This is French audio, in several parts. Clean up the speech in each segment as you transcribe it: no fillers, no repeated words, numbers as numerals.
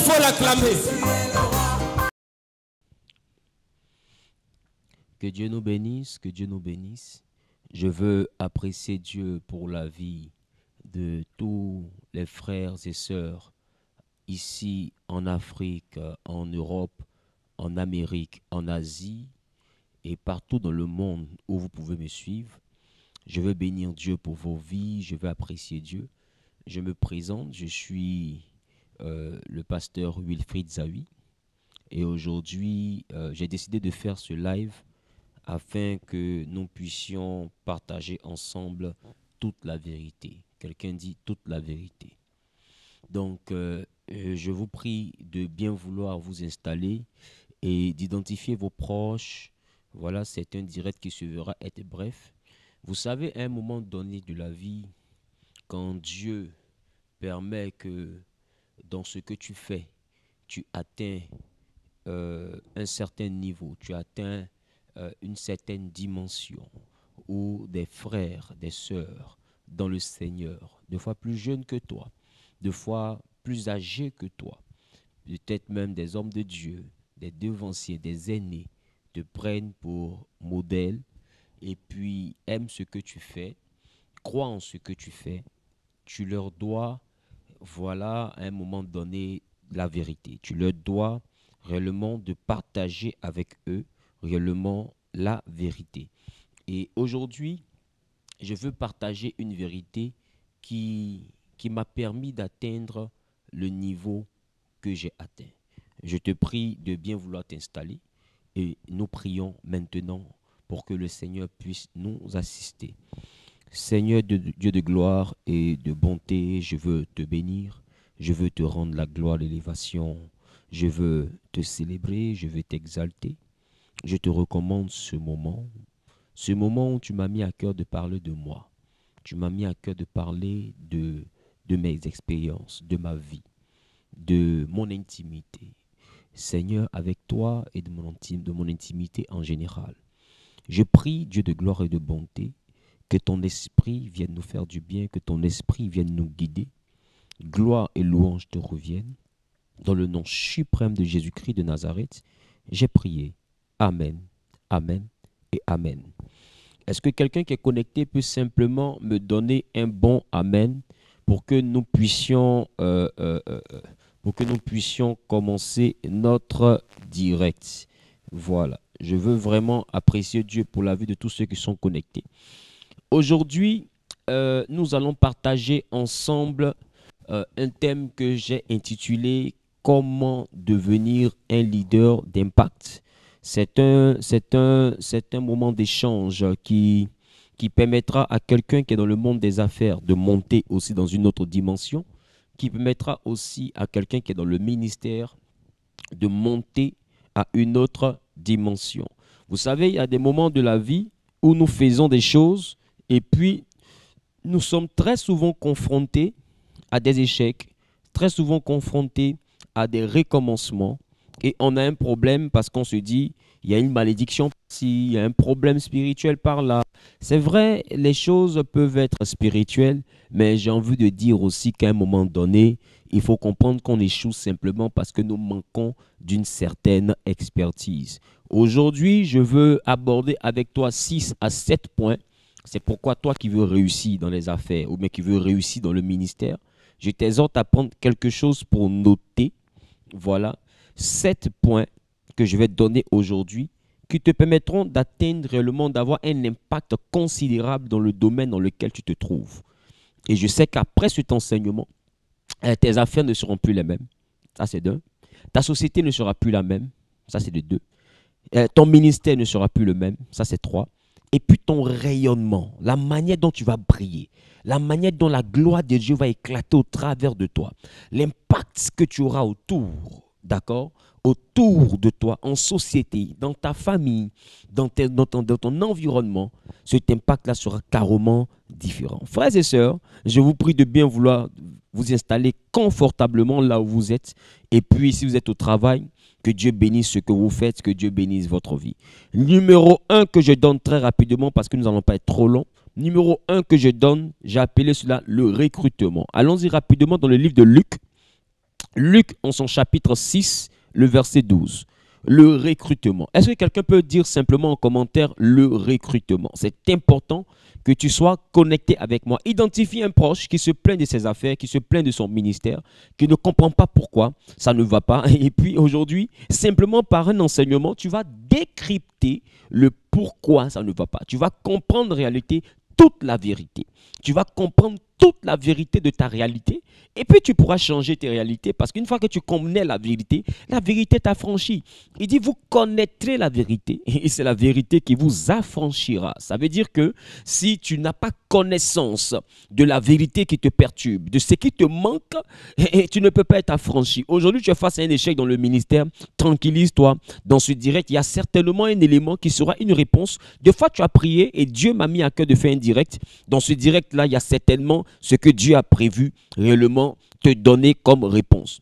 faut l'acclamer. Que Dieu nous bénisse, que Dieu nous bénisse. Je veux apprécier Dieu pour la vie de tous les frères et sœurs ici en Afrique, en Europe, en Amérique, en Asie et partout dans le monde où vous pouvez me suivre. Je veux bénir Dieu pour vos vies, je veux apprécier Dieu. Je me présente, je suis le pasteur Wilfried Zawi et aujourd'hui j'ai décidé de faire ce live afin que nous puissions partager ensemble toute la vérité. Quelqu'un dit toute la vérité. Donc, je vous prie de bien vouloir vous installer et d'identifier vos proches. Voilà, c'est un direct qui se verra être bref. Vous savez, à un moment donné de la vie, quand Dieu permet que dans ce que tu fais, tu atteins un certain niveau, tu atteins une certaine dimension, où des frères, des sœurs dans le Seigneur, des fois plus jeunes que toi, des fois plus âgés que toi, peut-être même des hommes de Dieu, des devanciers, des aînés, te prennent pour modèle et puis aiment ce que tu fais, croient en ce que tu fais, tu leur dois, voilà, à un moment donné, la vérité. Tu leur dois réellement de partager avec eux réellement la vérité. Et aujourd'hui, je veux partager une vérité qui m'a permis d'atteindre le niveau que j'ai atteint. Je te prie de bien vouloir t'installer et nous prions maintenant pour que le Seigneur puisse nous assister. Seigneur Dieu de gloire et de bonté, je veux te bénir, je veux te rendre la gloire, l'élévation, je veux te célébrer, je veux t'exalter. Je te recommande ce moment où tu m'as mis à cœur de parler de moi. Tu m'as mis à cœur de parler de mes expériences, de ma vie, de mon intimité. Seigneur, avec toi et de mon intimité en général. Je prie, Dieu de gloire et de bonté, que ton esprit vienne nous faire du bien, que ton esprit vienne nous guider. Gloire et louange te reviennent. Dans le nom suprême de Jésus-Christ de Nazareth, j'ai prié. Amen, amen et amen. Est-ce que quelqu'un qui est connecté peut simplement me donner un bon amen pour que nous puissions commencer notre direct? Voilà, je veux vraiment apprécier Dieu pour la vie de tous ceux qui sont connectés. Aujourd'hui, nous allons partager ensemble un thème que j'ai intitulé « Comment devenir un leader d'impact ». C'est un moment d'échange qui permettra à quelqu'un qui est dans le monde des affaires de monter aussi dans une autre dimension, qui permettra aussi à quelqu'un qui est dans le ministère de monter à une autre dimension. Vous savez, il y a des moments de la vie où nous faisons des choses et puis nous sommes très souvent confrontés à des échecs, très souvent confrontés à des recommencements. Et on a un problème parce qu'on se dit, il y a une malédiction ici, il y a un problème spirituel par là. C'est vrai, les choses peuvent être spirituelles, mais j'ai envie de dire aussi qu'à un moment donné, il faut comprendre qu'on échoue simplement parce que nous manquons d'une certaine expertise. Aujourd'hui, je veux aborder avec toi 6 à 7 points. C'est pourquoi toi qui veux réussir dans les affaires ou bien qui veux réussir dans le ministère, je t'exhorte à prendre quelque chose pour noter. Voilà. 7 points que je vais te donner aujourd'hui qui te permettront d'atteindre réellement, d'avoir un impact considérable dans le domaine dans lequel tu te trouves. Et je sais qu'après cet enseignement, tes affaires ne seront plus les mêmes. Ça, c'est d'un. Ta société ne sera plus la même. Ça, c'est de 2. Ton ministère ne sera plus le même. Ça, c'est 3. Et puis ton rayonnement, la manière dont tu vas briller, la manière dont la gloire de Dieu va éclater au travers de toi, l'impact que tu auras autour, d'accord, autour de toi, en société, dans ta famille, dans ton environnement, cet impact-là sera carrément différent. Frères et sœurs, je vous prie de bien vouloir vous installer confortablement là où vous êtes. Et puis, si vous êtes au travail, que Dieu bénisse ce que vous faites, que Dieu bénisse votre vie. Numéro 1 que je donne très rapidement parce que nous n'allons pas être trop long. Numéro 1 que je donne, j'ai appelé cela le recrutement. Allons-y rapidement dans le livre de Luc. Luc, en son chapitre 6, le verset 12. Le recrutement. Est-ce que quelqu'un peut dire simplement en commentaire le recrutement? C'est important que tu sois connecté avec moi. Identifie un proche qui se plaint de ses affaires, qui se plaint de son ministère, qui ne comprend pas pourquoi ça ne va pas. Et puis aujourd'hui, simplement par un enseignement, tu vas décrypter le pourquoi ça ne va pas. Tu vas comprendre en réalité toute la vérité. Tu vas comprendre toute la vérité de ta réalité et puis tu pourras changer tes réalités parce qu'une fois que tu connais la vérité t'affranchit. Il dit vous connaîtrez la vérité et c'est la vérité qui vous affranchira. Ça veut dire que si tu n'as pas connaissance de la vérité qui te perturbe, de ce qui te manque, tu ne peux pas être affranchi. Aujourd'hui tu es face à un échec dans le ministère, tranquillise-toi. Dans ce direct, il y a certainement un élément qui sera une réponse. Des fois tu as prié et Dieu m'a mis à cœur de faire un direct. Dans ce direct-là, il y a certainement ce que Dieu a prévu réellement te donner comme réponse.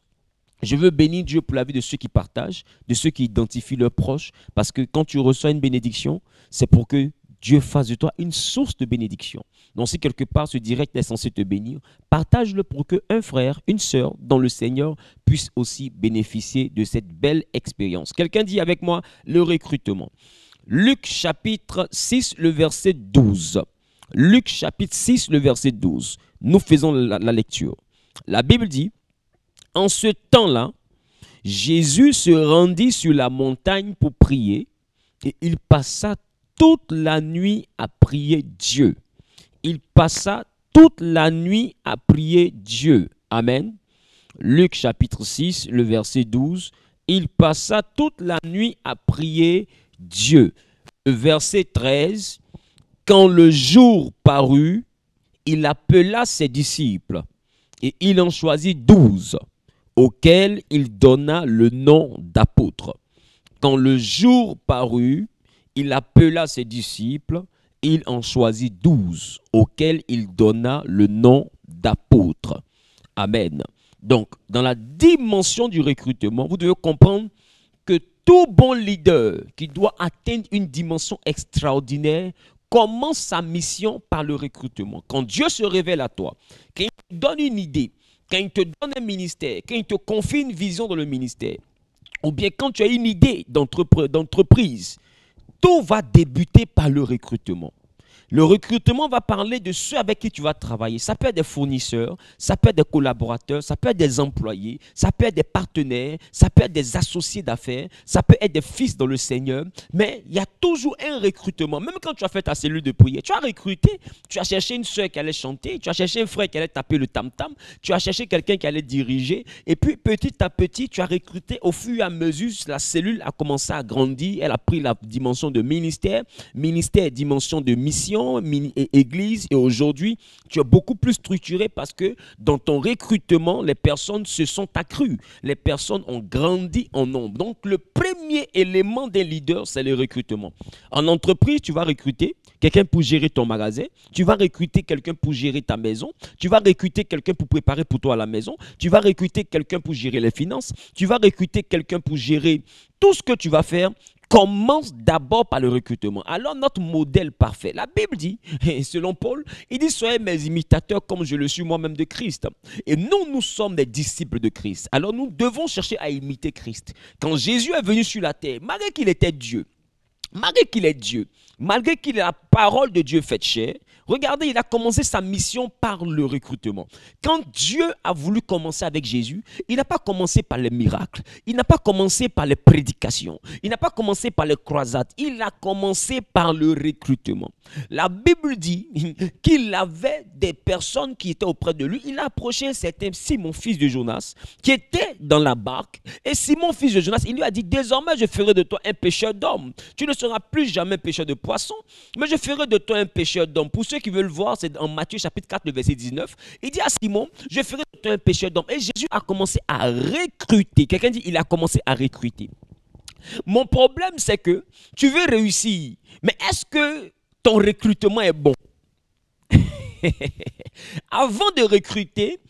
Je veux bénir Dieu pour la vie de ceux qui partagent, de ceux qui identifient leurs proches, parce que quand tu reçois une bénédiction, c'est pour que Dieu fasse de toi une source de bénédiction. Donc si quelque part ce direct est censé te bénir, partage-le pour qu'un frère, une sœur dans le Seigneur puisse aussi bénéficier de cette belle expérience. Quelqu'un dit avec moi le recrutement. Luc chapitre 6, le verset 12. Luc chapitre 6, le verset 12. Nous faisons la lecture. La Bible dit, en ce temps-là, Jésus se rendit sur la montagne pour prier et il passa toute la nuit à prier Dieu. Il passa toute la nuit à prier Dieu. Amen. Luc chapitre 6, le verset 12. Il passa toute la nuit à prier Dieu. Le verset 13. Quand le jour parut, il appela ses disciples et il en choisit 12, auxquels il donna le nom d'apôtres. Quand le jour parut, il appela ses disciples et il en choisit 12, auxquels il donna le nom d'apôtres. Amen. Donc, dans la dimension du recrutement, vous devez comprendre que tout bon leader qui doit atteindre une dimension extraordinaire commence sa mission par le recrutement. Quand Dieu se révèle à toi, quand il te donne une idée, quand il te donne un ministère, quand il te confie une vision dans le ministère, ou bien quand tu as une idée d'entreprise, tout va débuter par le recrutement. Le recrutement va parler de ceux avec qui tu vas travailler. Ça peut être des fournisseurs, ça peut être des collaborateurs, ça peut être des employés, ça peut être des partenaires, ça peut être des associés d'affaires, ça peut être des fils dans le Seigneur. Mais il y a toujours un recrutement. Même quand tu as fait ta cellule de prière, tu as recruté, tu as cherché une soeur qui allait chanter, tu as cherché un frère qui allait taper le tam-tam, tu as cherché quelqu'un qui allait diriger. Et puis petit à petit, tu as recruté au fur et à mesure, la cellule a commencé à grandir. Elle a pris la dimension de ministère, dimension de mission, église, et aujourd'hui tu es beaucoup plus structuré parce que dans ton recrutement les personnes se sont accrues, les personnes ont grandi en nombre. Donc le premier élément des leaders, c'est le recrutement. En entreprise, tu vas recruter quelqu'un pour gérer ton magasin, tu vas recruter quelqu'un pour gérer ta maison, tu vas recruter quelqu'un pour préparer pour toi à la maison, tu vas recruter quelqu'un pour gérer les finances, tu vas recruter quelqu'un pour gérer tout ce que tu vas faire. Commence d'abord par le recrutement. Alors notre modèle parfait, la Bible dit, selon Paul, il dit soyez mes imitateurs comme je le suis moi-même de Christ. Et nous sommes des disciples de Christ. Alors nous devons chercher à imiter Christ. Quand Jésus est venu sur la terre, malgré qu'il était Dieu, malgré qu'il est Dieu, malgré qu'il est la parole de Dieu faite chair, regardez, il a commencé sa mission par le recrutement. Quand Dieu a voulu commencer avec Jésus, il n'a pas commencé par les miracles, il n'a pas commencé par les prédications, il n'a pas commencé par les croisades, il a commencé par le recrutement. La Bible dit qu'il avait des personnes qui étaient auprès de lui. Il a approché un certain Simon, fils de Jonas, qui était dans la barque. Et Simon, fils de Jonas, il lui a dit, désormais je ferai de toi un pêcheur d'hommes. Tu ne seras plus jamais pêcheur de poissons, mais je ferai de toi un pêcheur d'hommes. Pour ceux qui veulent voir, c'est en Matthieu chapitre 4, le verset 19. Il dit à Simon, je ferai de toi un pêcheur d'hommes. Et Jésus a commencé à recruter. Quelqu'un dit, il a commencé à recruter. Mon problème, c'est que tu veux réussir, mais est-ce que ton recrutement est bon? Avant de recruter,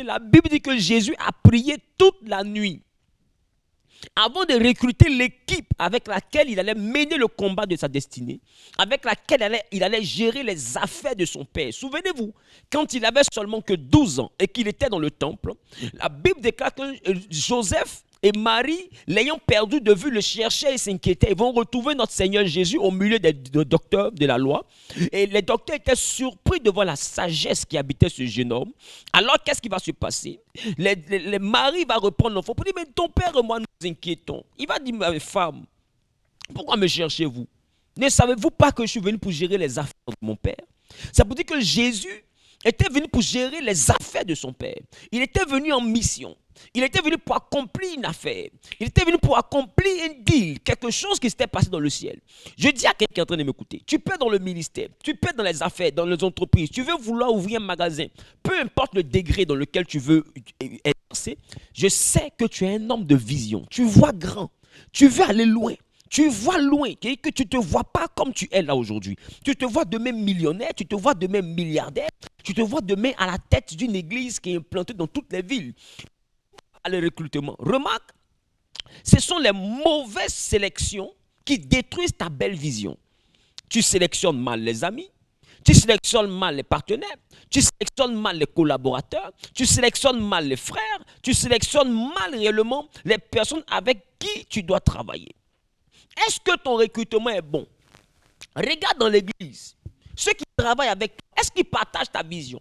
la Bible dit que Jésus a prié toute la nuit. avant de recruter l'équipe avec laquelle il allait mener le combat de sa destinée, avec laquelle il allait gérer les affaires de son père. Souvenez-vous, quand il avait seulement que 12 ans et qu'il était dans le temple, la Bible déclare que Joseph et Marie, l'ayant perdu de vue, le cherchaient et s'inquiétaient. Ils vont retrouver notre Seigneur Jésus au milieu des docteurs de la loi. Et les docteurs étaient surpris de voir la sagesse qui habitait ce jeune homme. Alors, qu'est-ce qui va se passer? Marie va reprendre l'enfant pour dire, mais ton père et moi nous inquiétons. Il va dire, mais femme, pourquoi me cherchez-vous? Ne savez-vous pas que je suis venu pour gérer les affaires de mon père? Ça veut dire que Jésus était venu pour gérer les affaires de son père. Il était venu en mission. Il était venu pour accomplir une affaire. Il était venu pour accomplir un deal, quelque chose qui s'était passé dans le ciel. Je dis à quelqu'un qui est en train de m'écouter, tu peux être dans le ministère, tu peux être dans les affaires, dans les entreprises, tu veux vouloir ouvrir un magasin, peu importe le degré dans lequel tu veux exercer, je sais que tu es un homme de vision. Tu vois grand, tu veux aller loin. Tu vois loin, que tu ne te vois pas comme tu es là aujourd'hui. Tu te vois demain millionnaire, tu te vois demain milliardaire, tu te vois demain à la tête d'une église qui est implantée dans toutes les villes. Le recrutement. Remarque, ce sont les mauvaises sélections qui détruisent ta belle vision. Tu sélectionnes mal les amis, tu sélectionnes mal les partenaires, tu sélectionnes mal les collaborateurs, tu sélectionnes mal les frères, tu sélectionnes mal réellement les personnes avec qui tu dois travailler. Est-ce que ton recrutement est bon? Regarde dans l'église, ceux qui travaillent avec toi, est-ce qu'ils partagent ta vision?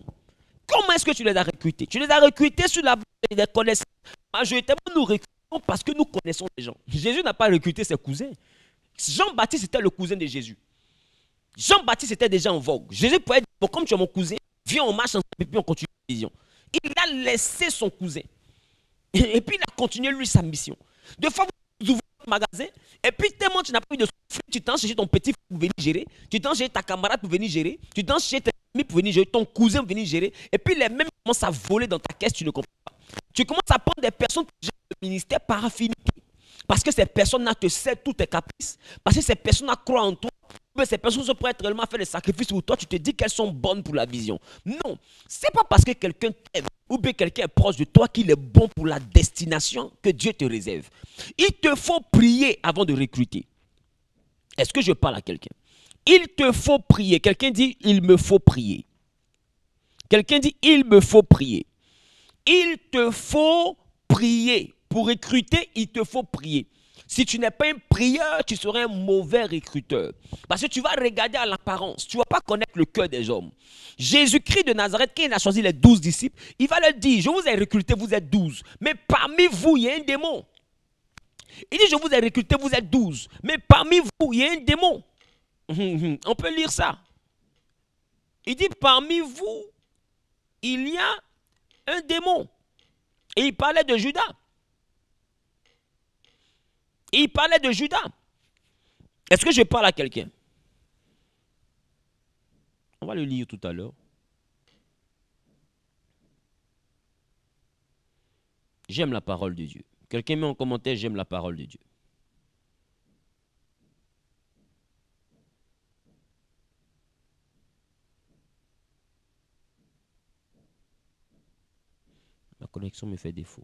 Comment est-ce que tu les as recrutés? Tu les as recrutés sur la base des connaissances. Majoritairement, nous recrutons parce que nous connaissons les gens. Jésus n'a pas recruté ses cousins. Jean-Baptiste était le cousin de Jésus. Jean-Baptiste était déjà en vogue. Jésus pouvait dire, bon, comme tu es mon cousin, viens, on marche ensemble et puis on continue la vision. Il a laissé son cousin. Et puis il a continué lui sa mission. Deux fois, vous ouvrez votre magasin et puis tellement tu n'as pas eu de souffle, tu t'en cherches ton petit pour venir gérer, tu t'en cherches ta camarade pour venir gérer, tu t'en cherches tes amis pour venir gérer, ton cousin pour venir gérer, et puis les mêmes commencent à voler dans ta caisse, tu ne comprends pas. Tu commences à prendre des personnes qui gèrent le ministère par affinité. Parce que ces personnes-là te cèdent tous tes caprices. Parce que ces personnes-là croient en toi. Mais ces personnes se pourraient être réellement faire des sacrifices pour toi. Tu te dis qu'elles sont bonnes pour la vision. Non, ce n'est pas parce que quelqu'un t'aime ou bien quelqu'un est proche de toi qu'il est bon pour la destination que Dieu te réserve. Il te faut prier avant de recruter. Est-ce que je parle à quelqu'un? Il te faut prier. Quelqu'un dit, il me faut prier. Quelqu'un dit, il me faut prier. Il te faut prier. Pour recruter, il te faut prier. Si tu n'es pas un prieur, tu seras un mauvais recruteur. Parce que tu vas regarder à l'apparence. Tu ne vas pas connaître le cœur des hommes. Jésus-Christ de Nazareth, quand il a choisi les 12 disciples, il va leur dire, je vous ai recruté, vous êtes 12. Mais parmi vous, il y a un démon. Il dit, je vous ai recruté, vous êtes 12. Mais parmi vous, il y a un démon. On peut lire ça. Il dit, parmi vous, il y a un démon. Et il parlait de Judas. Il parlait de Judas. Est-ce que je parle à quelqu'un? On va le lire tout à l'heure. J'aime la parole de Dieu. Quelqu'un met en commentaire, j'aime la parole de Dieu. Ma connexion me fait défaut.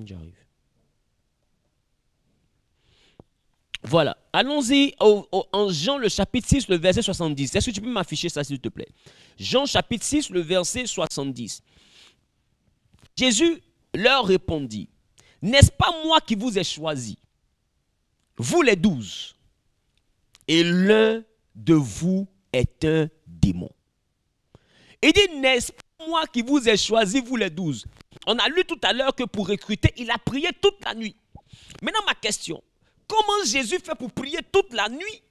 J'arrive. Voilà. Allons-y en Jean le chapitre 6, le verset 70. Est-ce que tu peux m'afficher ça, s'il te plaît? Jean chapitre 6, le verset 70. Jésus leur répondit, n'est-ce pas moi qui vous ai choisi, vous les 12, et l'un de vous est un démon. Il dit, n'est-ce pas moi qui vous ai choisi, vous les 12? On a lu tout à l'heure que pour recruter, il a prié toute la nuit. Maintenant, ma question, comment Jésus fait pour prier toute la nuit?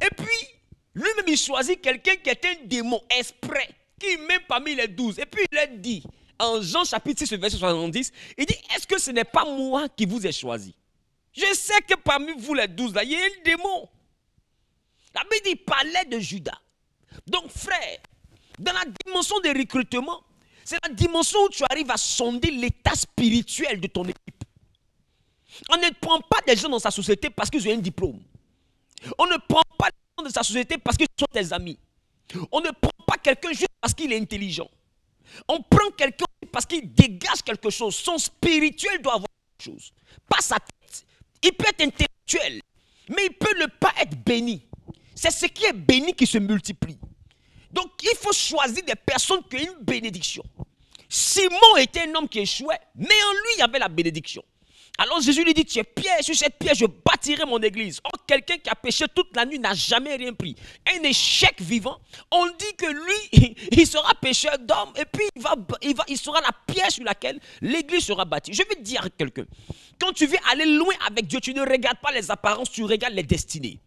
Et puis, lui-même, il choisit quelqu'un qui est un démon exprès, qui met parmi les 12. Et puis, il a dit, en Jean chapitre 6, verset 70, il dit, est-ce que ce n'est pas moi qui vous ai choisi? Je sais que parmi vous les 12, là, il y a un démon. La Bible dit, il parlait de Judas. Donc, frère, dans la dimension de recrutement, c'est la dimension où tu arrives à sonder l'état spirituel de ton équipe. On ne prend pas des gens dans sa société parce qu'ils ont un diplôme. On ne prend pas les gens de sa société parce qu'ils sont tes amis. On ne prend pas quelqu'un juste parce qu'il est intelligent. On prend quelqu'un parce qu'il dégage quelque chose. Son spirituel doit avoir quelque chose. Pas sa tête. Il peut être intellectuel, mais il peut ne pas être béni. C'est ce qui est béni qui se multiplie. Donc il faut choisir des personnes qui ont une bénédiction. Simon était un homme qui échouait, mais en lui il y avait la bénédiction. Alors Jésus lui dit, tu es pierre, sur cette pierre je bâtirai mon église. Or quelqu'un qui a péché toute la nuit n'a jamais rien pris. Un échec vivant, on dit que lui, il sera pécheur d'homme et puis il sera la pierre sur laquelle l'église sera bâtie. Je vais te dire à quelqu'un, quand tu veux aller loin avec Dieu, tu ne regardes pas les apparences, tu regardes les destinées.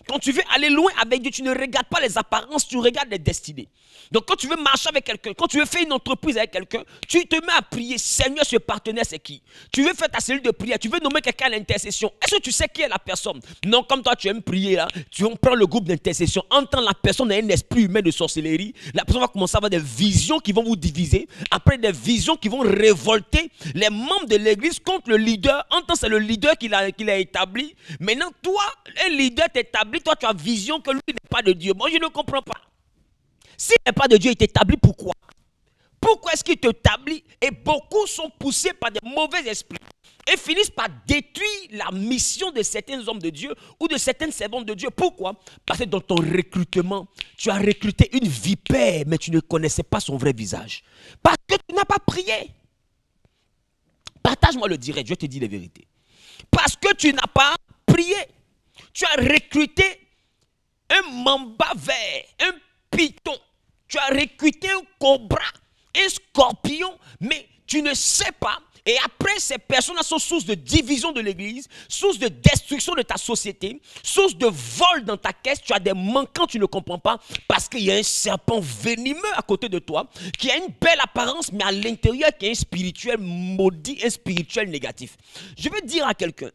Quand tu veux aller loin avec Dieu, tu ne regardes pas les apparences, tu regardes les destinées. Donc quand tu veux marcher avec quelqu'un, quand tu veux faire une entreprise avec quelqu'un, tu te mets à prier. Seigneur, ce partenaire, c'est qui? Tu veux faire ta cellule de prière, tu veux nommer quelqu'un à l'intercession. Est-ce que tu sais qui est la personne? Non, comme toi tu aimes prier là, tu prends le groupe d'intercession, entends la personne a un esprit humain de sorcellerie, la personne va commencer à avoir des visions qui vont vous diviser, après des visions qui vont révolter les membres de l'église contre le leader. Entends, c'est le leader qui l'a établi. Maintenant, toi, un leader t'établit. Toi, tu as vision que lui n'est pas de Dieu. Moi, je ne comprends pas. S'il n'est pas de Dieu, il t'établit pourquoi? Pourquoi est-ce qu'il t'établit? Et beaucoup sont poussés par des mauvais esprits et finissent par détruire la mission de certains hommes de Dieu ou de certaines servantes de Dieu. Pourquoi? Parce que dans ton recrutement, tu as recruté une vipère, mais tu ne connaissais pas son vrai visage. Parce que tu n'as pas prié. Partage-moi le direct, je te dis la vérité. Parce que tu n'as pas prié. Tu as recruté un mamba vert, un python. Tu as recruté un cobra, un scorpion, mais tu ne sais pas. Et après, ces personnes-là sont source de division de l'église, source de destruction de ta société, source de vol dans ta caisse. Tu as des manquants, tu ne comprends pas, parce qu'il y a un serpent venimeux à côté de toi, qui a une belle apparence, mais à l'intérieur, qui est un spirituel maudit, un spirituel négatif. Je veux dire à quelqu'un,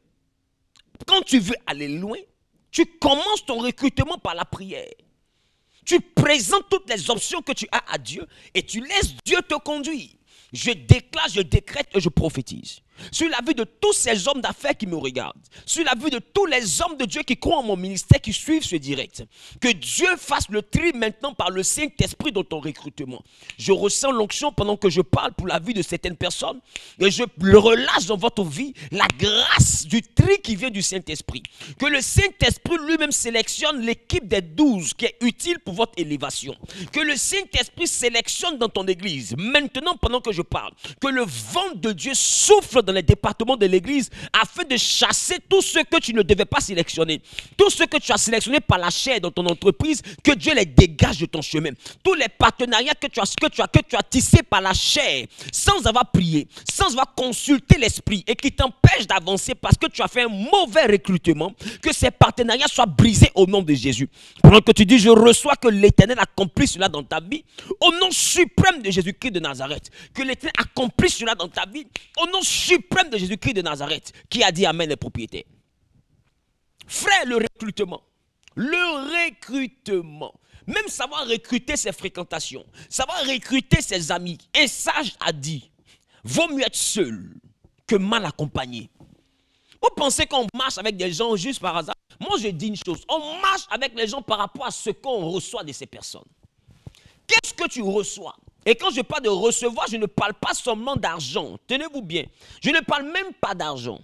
quand tu veux aller loin, tu commences ton recrutement par la prière. Tu présentes toutes les options que tu as à Dieu et tu laisses Dieu te conduire. Je déclare, je décrète et je prophétise. Sur la vie de tous ces hommes d'affaires qui me regardent, sur la vie de tous les hommes de Dieu qui croient en mon ministère, qui suivent ce direct, que Dieu fasse le tri maintenant par le Saint-Esprit dans ton recrutement. Je ressens l'onction pendant que je parle pour la vie de certaines personnes et je le relâche dans votre vie, la grâce du tri qui vient du Saint-Esprit. Que le Saint-Esprit lui-même sélectionne l'équipe des 12 qui est utile pour votre élévation. Que le Saint-Esprit sélectionne dans ton église, maintenant pendant que je parle, que le vent de Dieu souffle dans les départements de l'église afin de chasser tout ce que tu ne devais pas sélectionner. Tout ce que tu as sélectionné par la chair dans ton entreprise, que Dieu les dégage de ton chemin. Tous les partenariats que tu as tissés par la chair, sans avoir prié, sans avoir consulté l'esprit et qui t'empêchent d'avancer parce que tu as fait un mauvais recrutement, que ces partenariats soient brisés au nom de Jésus. Pendant que tu dis, je reçois que l'Éternel accomplisse cela dans ta vie, au nom suprême de Jésus-Christ de Nazareth. Que l'Éternel accomplisse cela dans ta vie, au nom suprême de Jésus-Christ de Nazareth, qui a dit amen les propriétaires. Frère, le recrutement. Même savoir recruter ses fréquentations, savoir recruter ses amis. Un sage a dit, vaut mieux être seul que mal accompagné. Vous pensez qu'on marche avec des gens juste par hasard? Moi je dis une chose, on marche avec les gens par rapport à ce qu'on reçoit de ces personnes. Qu'est-ce que tu reçois? Et quand je parle de recevoir, je ne parle pas seulement d'argent. Tenez-vous bien. Je ne parle même pas d'argent.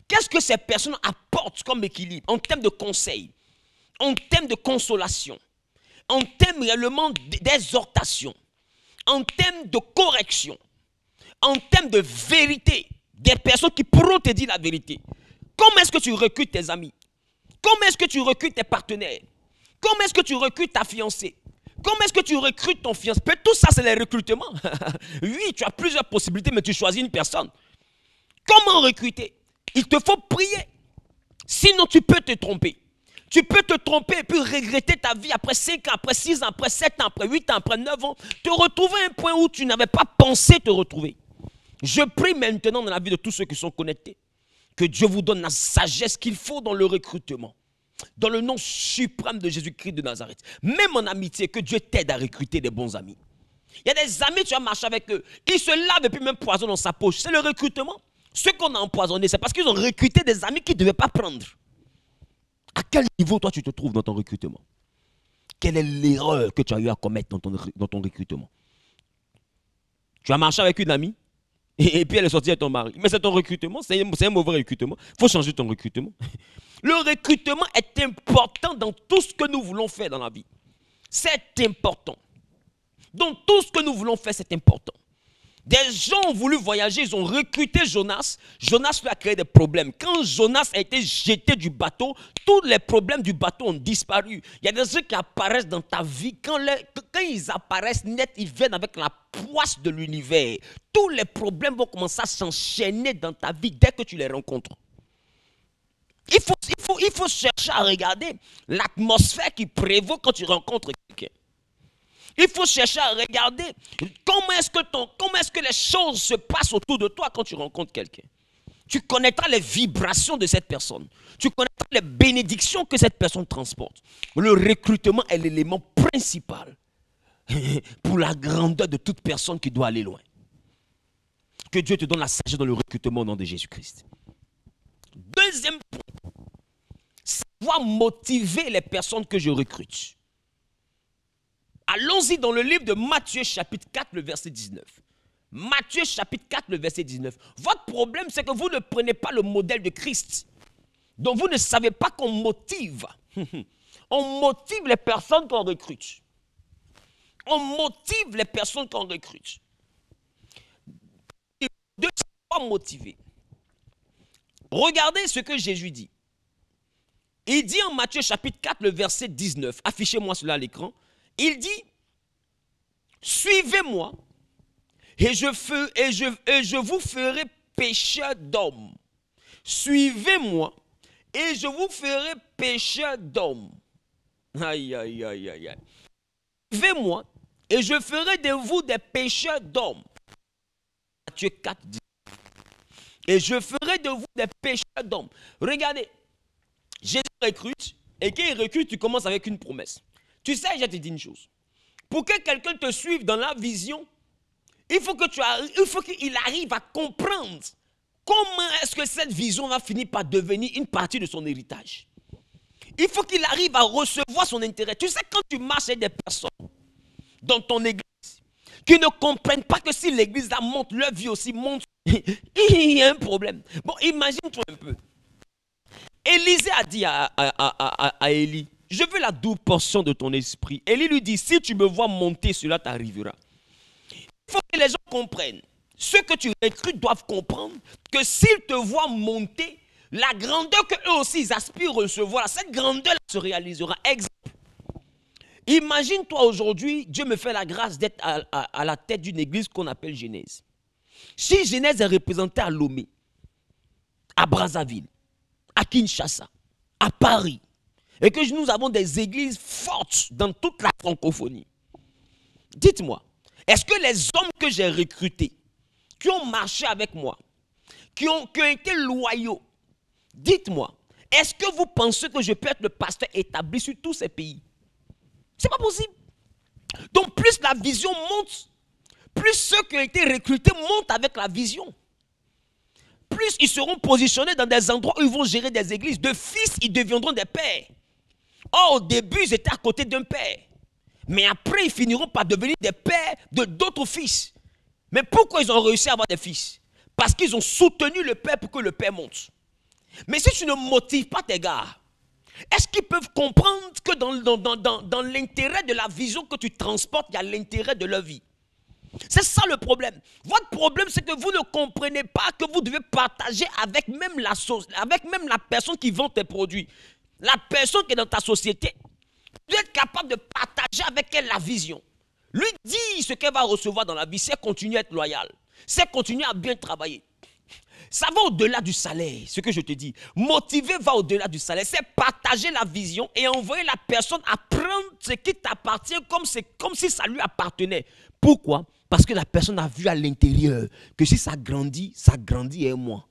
Qu'est-ce que ces personnes apportent comme équilibre en termes de conseil, en termes de consolation, en termes réellement d'exhortation, en termes de correction, en termes de vérité, des personnes qui pourront te dire la vérité. Comment est-ce que tu recrutes tes amis? Comment est-ce que tu recrutes tes partenaires? Comment est-ce que tu recrutes ta fiancée? Comment est-ce que tu recrutes ton fiancé? Tout ça, c'est les recrutements. Oui, tu as plusieurs possibilités, mais tu choisis une personne. Comment recruter? Il te faut prier. Sinon, tu peux te tromper. Tu peux te tromper et puis regretter ta vie après 5 ans, après 6 ans, après 7 ans, après 8 ans, après 9 ans. Te retrouver à un point où tu n'avais pas pensé te retrouver. Je prie maintenant dans la vie de tous ceux qui sont connectés, que Dieu vous donne la sagesse qu'il faut dans le recrutement. Dans le nom suprême de Jésus-Christ de Nazareth. Même en amitié, que Dieu t'aide à recruter des bons amis. Il y a des amis, tu vas marcher avec eux. Ils se lavent et puis même poison dans sa poche. C'est le recrutement. Ceux qu'on a empoisonnés, c'est parce qu'ils ont recruté des amis qu'ils ne devaient pas prendre. À quel niveau toi tu te trouves dans ton recrutement? Quelle est l'erreur que tu as eu à commettre dans ton recrutement? Tu as marché avec une amie et puis elle est sortie avec ton mari. Mais c'est ton recrutement, c'est un mauvais recrutement. Il faut changer ton recrutement. Le recrutement est important dans tout ce que nous voulons faire dans la vie. C'est important. Dans tout ce que nous voulons faire, c'est important. Des gens ont voulu voyager, ils ont recruté Jonas. Jonas lui a créé des problèmes. Quand Jonas a été jeté du bateau, tous les problèmes du bateau ont disparu. Il y a des gens qui apparaissent dans ta vie. Quand ils apparaissent net, ils viennent avec la poisse de l'univers. Tous les problèmes vont commencer à s'enchaîner dans ta vie dès que tu les rencontres. Il faut chercher à regarder l'atmosphère qui prévaut quand tu rencontres quelqu'un. Il faut chercher à regarder comment est-ce que les choses se passent autour de toi quand tu rencontres quelqu'un. Tu connaîtras les vibrations de cette personne. Tu connaîtras les bénédictions que cette personne transporte. Le recrutement est l'élément principal pour la grandeur de toute personne qui doit aller loin. Que Dieu te donne la sagesse dans le recrutement au nom de Jésus-Christ. Deuxième point, savoir motiver les personnes que je recrute. Allons-y dans le livre de Matthieu chapitre 4, le verset 19. Matthieu chapitre 4, le verset 19. Votre problème, c'est que vous ne prenez pas le modèle de Christ. Donc vous ne savez pas qu'on motive. On motive les personnes qu'on recrute. On motive les personnes qu'on recrute. De savoir motiver. Regardez ce que Jésus dit. Il dit en Matthieu chapitre 4, le verset 19. Affichez-moi cela à l'écran. Il dit, suivez-moi et je vous ferai pécheurs d'hommes. Suivez-moi et je vous ferai pécheurs d'hommes. Aïe, aïe, aïe, aïe, aïe. Suivez-moi et je ferai de vous des pécheurs d'hommes. Matthieu 4 dit. Et je ferai de vous des pécheurs d'hommes. Regardez, Jésus recrute et quand il recrute, tu commences avec une promesse. Tu sais, je te dis une chose. Pour que quelqu'un te suive dans la vision, il faut qu'il arrive à comprendre comment est-ce que cette vision va finir par devenir une partie de son héritage. Il faut qu'il arrive à recevoir son intérêt. Tu sais, quand tu marches avec des personnes dans ton église qui ne comprennent pas que si l'église là monte, leur vie aussi monte, il y a un problème. Bon, imagine-toi un peu. Élisée a dit à Élie, je veux la double portion de ton esprit. Élie lui dit, si tu me vois monter, cela t'arrivera. Il faut que les gens comprennent. Ceux que tu recrutes doivent comprendre que s'ils te voient monter, la grandeur qu'eux aussi ils aspirent à recevoir, cette grandeur se réalisera. Exemple. Imagine-toi aujourd'hui, Dieu me fait la grâce d'être à la tête d'une église qu'on appelle Genèse. Si Genèse est représentée à Lomé, à Brazzaville, à Kinshasa, à Paris, et que nous avons des églises fortes dans toute la francophonie. Dites-moi, est-ce que les hommes que j'ai recrutés, qui ont marché avec moi, qui ont été loyaux, dites-moi, est-ce que vous pensez que je peux être le pasteur établi sur tous ces pays? C'est pas possible. Donc plus la vision monte, plus ceux qui ont été recrutés montent avec la vision. Plus ils seront positionnés dans des endroits où ils vont gérer des églises. De fils, ils deviendront des pères. Or, au début, ils étaient à côté d'un père. Mais après, ils finiront par devenir des pères de d'autres fils. Mais pourquoi ils ont réussi à avoir des fils? Parce qu'ils ont soutenu le père pour que le père monte. Mais si tu ne motives pas tes gars, est-ce qu'ils peuvent comprendre que dans l'intérêt de la vision que tu transportes, il y a l'intérêt de leur vie? C'est ça le problème. Votre problème, c'est que vous ne comprenez pas que vous devez partager avec même la personne qui vend tes produits. La personne qui est dans ta société, vous êtes capable de partager avec elle la vision. Lui dire ce qu'elle va recevoir dans la vie, c'est continuer à être loyal. C'est continuer à bien travailler. Ça va au-delà du salaire, ce que je te dis. Motiver va au-delà du salaire. C'est partager la vision et envoyer la personne à prendre ce qui t'appartient comme si ça lui appartenait. Pourquoi? Parce que la personne a vu à l'intérieur que si ça grandit et moi.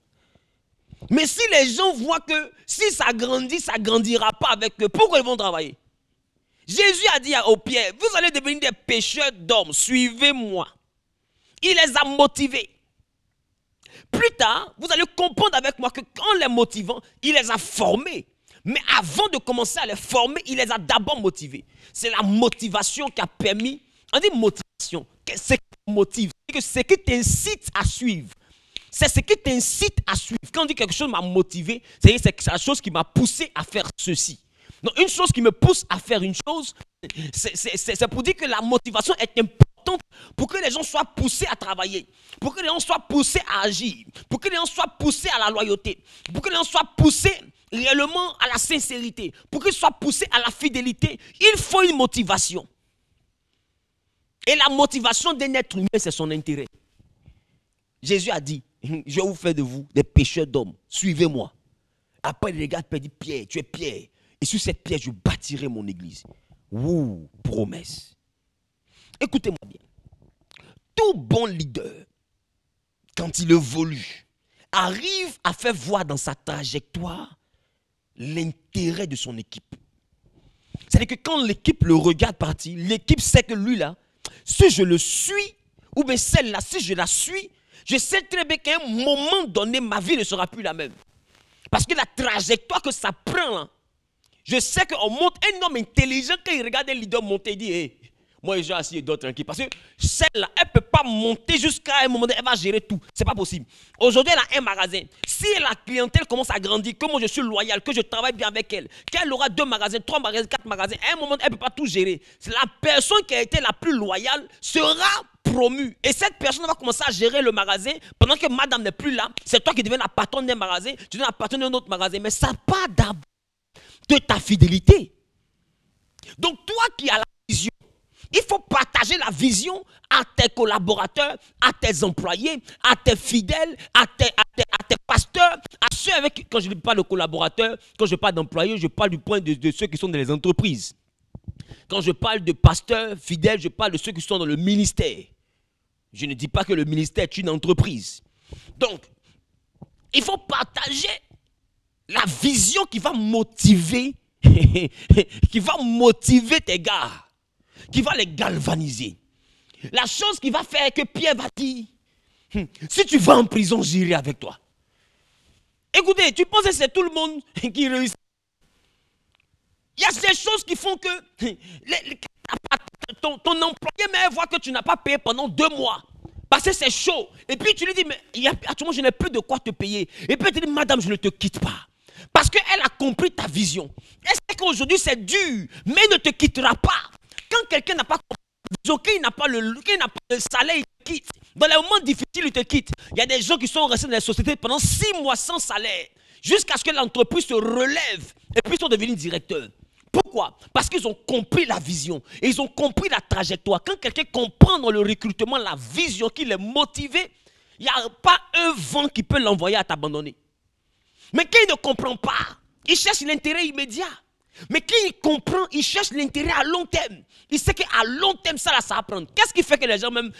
Mais si les gens voient que si ça grandit, ça ne grandira pas avec eux, pourquoi ils vont travailler? Jésus a dit aux Pierre, vous allez devenir des pêcheurs d'hommes, suivez-moi. Il les a motivés. Plus tard, vous allez comprendre avec moi que qu'en les motivant, il les a formés. Mais avant de commencer à les former, il les a d'abord motivés. C'est la motivation qui a permis, on dit motivation, c'est ce qui motive, c'est ce qui t'incite à suivre. C'est ce qui t'incite à suivre. Quand on dit quelque chose m'a motivé, c'est la chose qui m'a poussé à faire ceci. Donc une chose qui me pousse à faire une chose, c'est pour dire que la motivation est importante pour que les gens soient poussés à travailler, pour que les gens soient poussés à agir, pour que les gens soient poussés à la loyauté, pour que les gens soient poussés réellement à la sincérité, pour qu'ils soient poussés à la fidélité. Il faut une motivation. Et la motivation d'un être humain, c'est son intérêt. Jésus a dit, je vais vous faire de vous des pêcheurs d'hommes. Suivez-moi. Après, il regarde Pierre, dit, Pierre, tu es Pierre. Et sur cette pierre, je bâtirai mon église. Ouh, promesse. Écoutez-moi bien. Tout bon leader, quand il évolue, arrive à faire voir dans sa trajectoire l'intérêt de son équipe. C'est-à-dire que quand l'équipe le regarde partir, l'équipe sait que lui là, si je le suis, ou bien celle-là, si je la suis, je sais très bien qu'à un moment donné, ma vie ne sera plus la même. Parce que la trajectoire que ça prend là, je sais qu'on monte un homme intelligent quand il regarde un leader monter, il dit hey, moi j'ai assis et d'autres tranquilles. Parce que celle-là, elle ne peut pas monter jusqu'à un moment donné, elle va gérer tout. Ce n'est pas possible. Aujourd'hui, elle a un magasin. Si la clientèle commence à grandir, que moi je suis loyal, que je travaille bien avec elle, qu'elle aura 2 magasins, 3 magasins, 4 magasins, à un moment, elle ne peut pas tout gérer. La personne qui a été la plus loyale sera promue. Et cette personne va commencer à gérer le magasin pendant que madame n'est plus là. C'est toi qui deviens la patronne d'un magasin, tu deviens la patronne d'un autre magasin. Mais ça part d'abord de ta fidélité. Donc toi qui as la vision, il faut partager la vision à tes collaborateurs, à tes employés, à tes fidèles, à tes pasteurs, à ceux avec, quand je ne parle de collaborateurs, quand je parle d'employés, je parle du point de ceux qui sont dans les entreprises. Quand je parle de pasteurs, fidèles, je parle de ceux qui sont dans le ministère. Je ne dis pas que le ministère est une entreprise. Donc, il faut partager la vision qui va motiver, tes gars, qui va les galvaniser. La chose qui va faire que Pierre va dire, si tu vas en prison, j'irai avec toi. Écoutez, tu penses que c'est tout le monde qui réussit? Il y a des choses qui font que ton employé même voit que tu n'as pas payé pendant 2 mois. Parce que c'est chaud. Et puis tu lui dis, mais actuellement je n'ai plus de quoi te payer. Et puis tu dis, madame, je ne te quitte pas. Parce qu'elle a compris ta vision. Elle sait qu'aujourd'hui c'est dur, mais elle ne te quittera pas. Quand quelqu'un n'a pas compris ta vision, qu'il n'a pas le salaire, il te quitte. Dans les moments difficiles, il te quitte. Il y a des gens qui sont restés dans la société pendant 6 mois sans salaire, jusqu'à ce que l'entreprise se relève et puis ils sont devenus directeurs. Pourquoi? Parce qu'ils ont compris la vision et ils ont compris la trajectoire. Quand quelqu'un comprend dans le recrutement la vision qui est motivée, il n'y a pas un vent qui peut l'envoyer à t'abandonner. Mais quand il ne comprend pas, il cherche l'intérêt immédiat. Mais quand il comprend, il cherche l'intérêt à long terme. Il sait qu'à long terme, ça va prendre. Qu'est-ce qui fait que les gens même,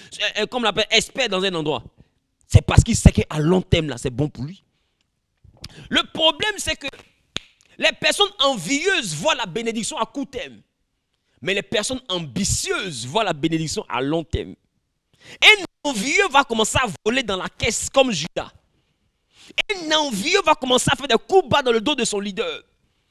comme on l'appelle, espèrent dans un endroit? C'est parce qu'il sait qu'à long terme, là, c'est bon pour lui. Le problème, c'est que les personnes envieuses voient la bénédiction à court terme. Mais les personnes ambitieuses voient la bénédiction à long terme. Un envieux va commencer à voler dans la caisse comme Judas. Un envieux va commencer à faire des coups bas dans le dos de son leader.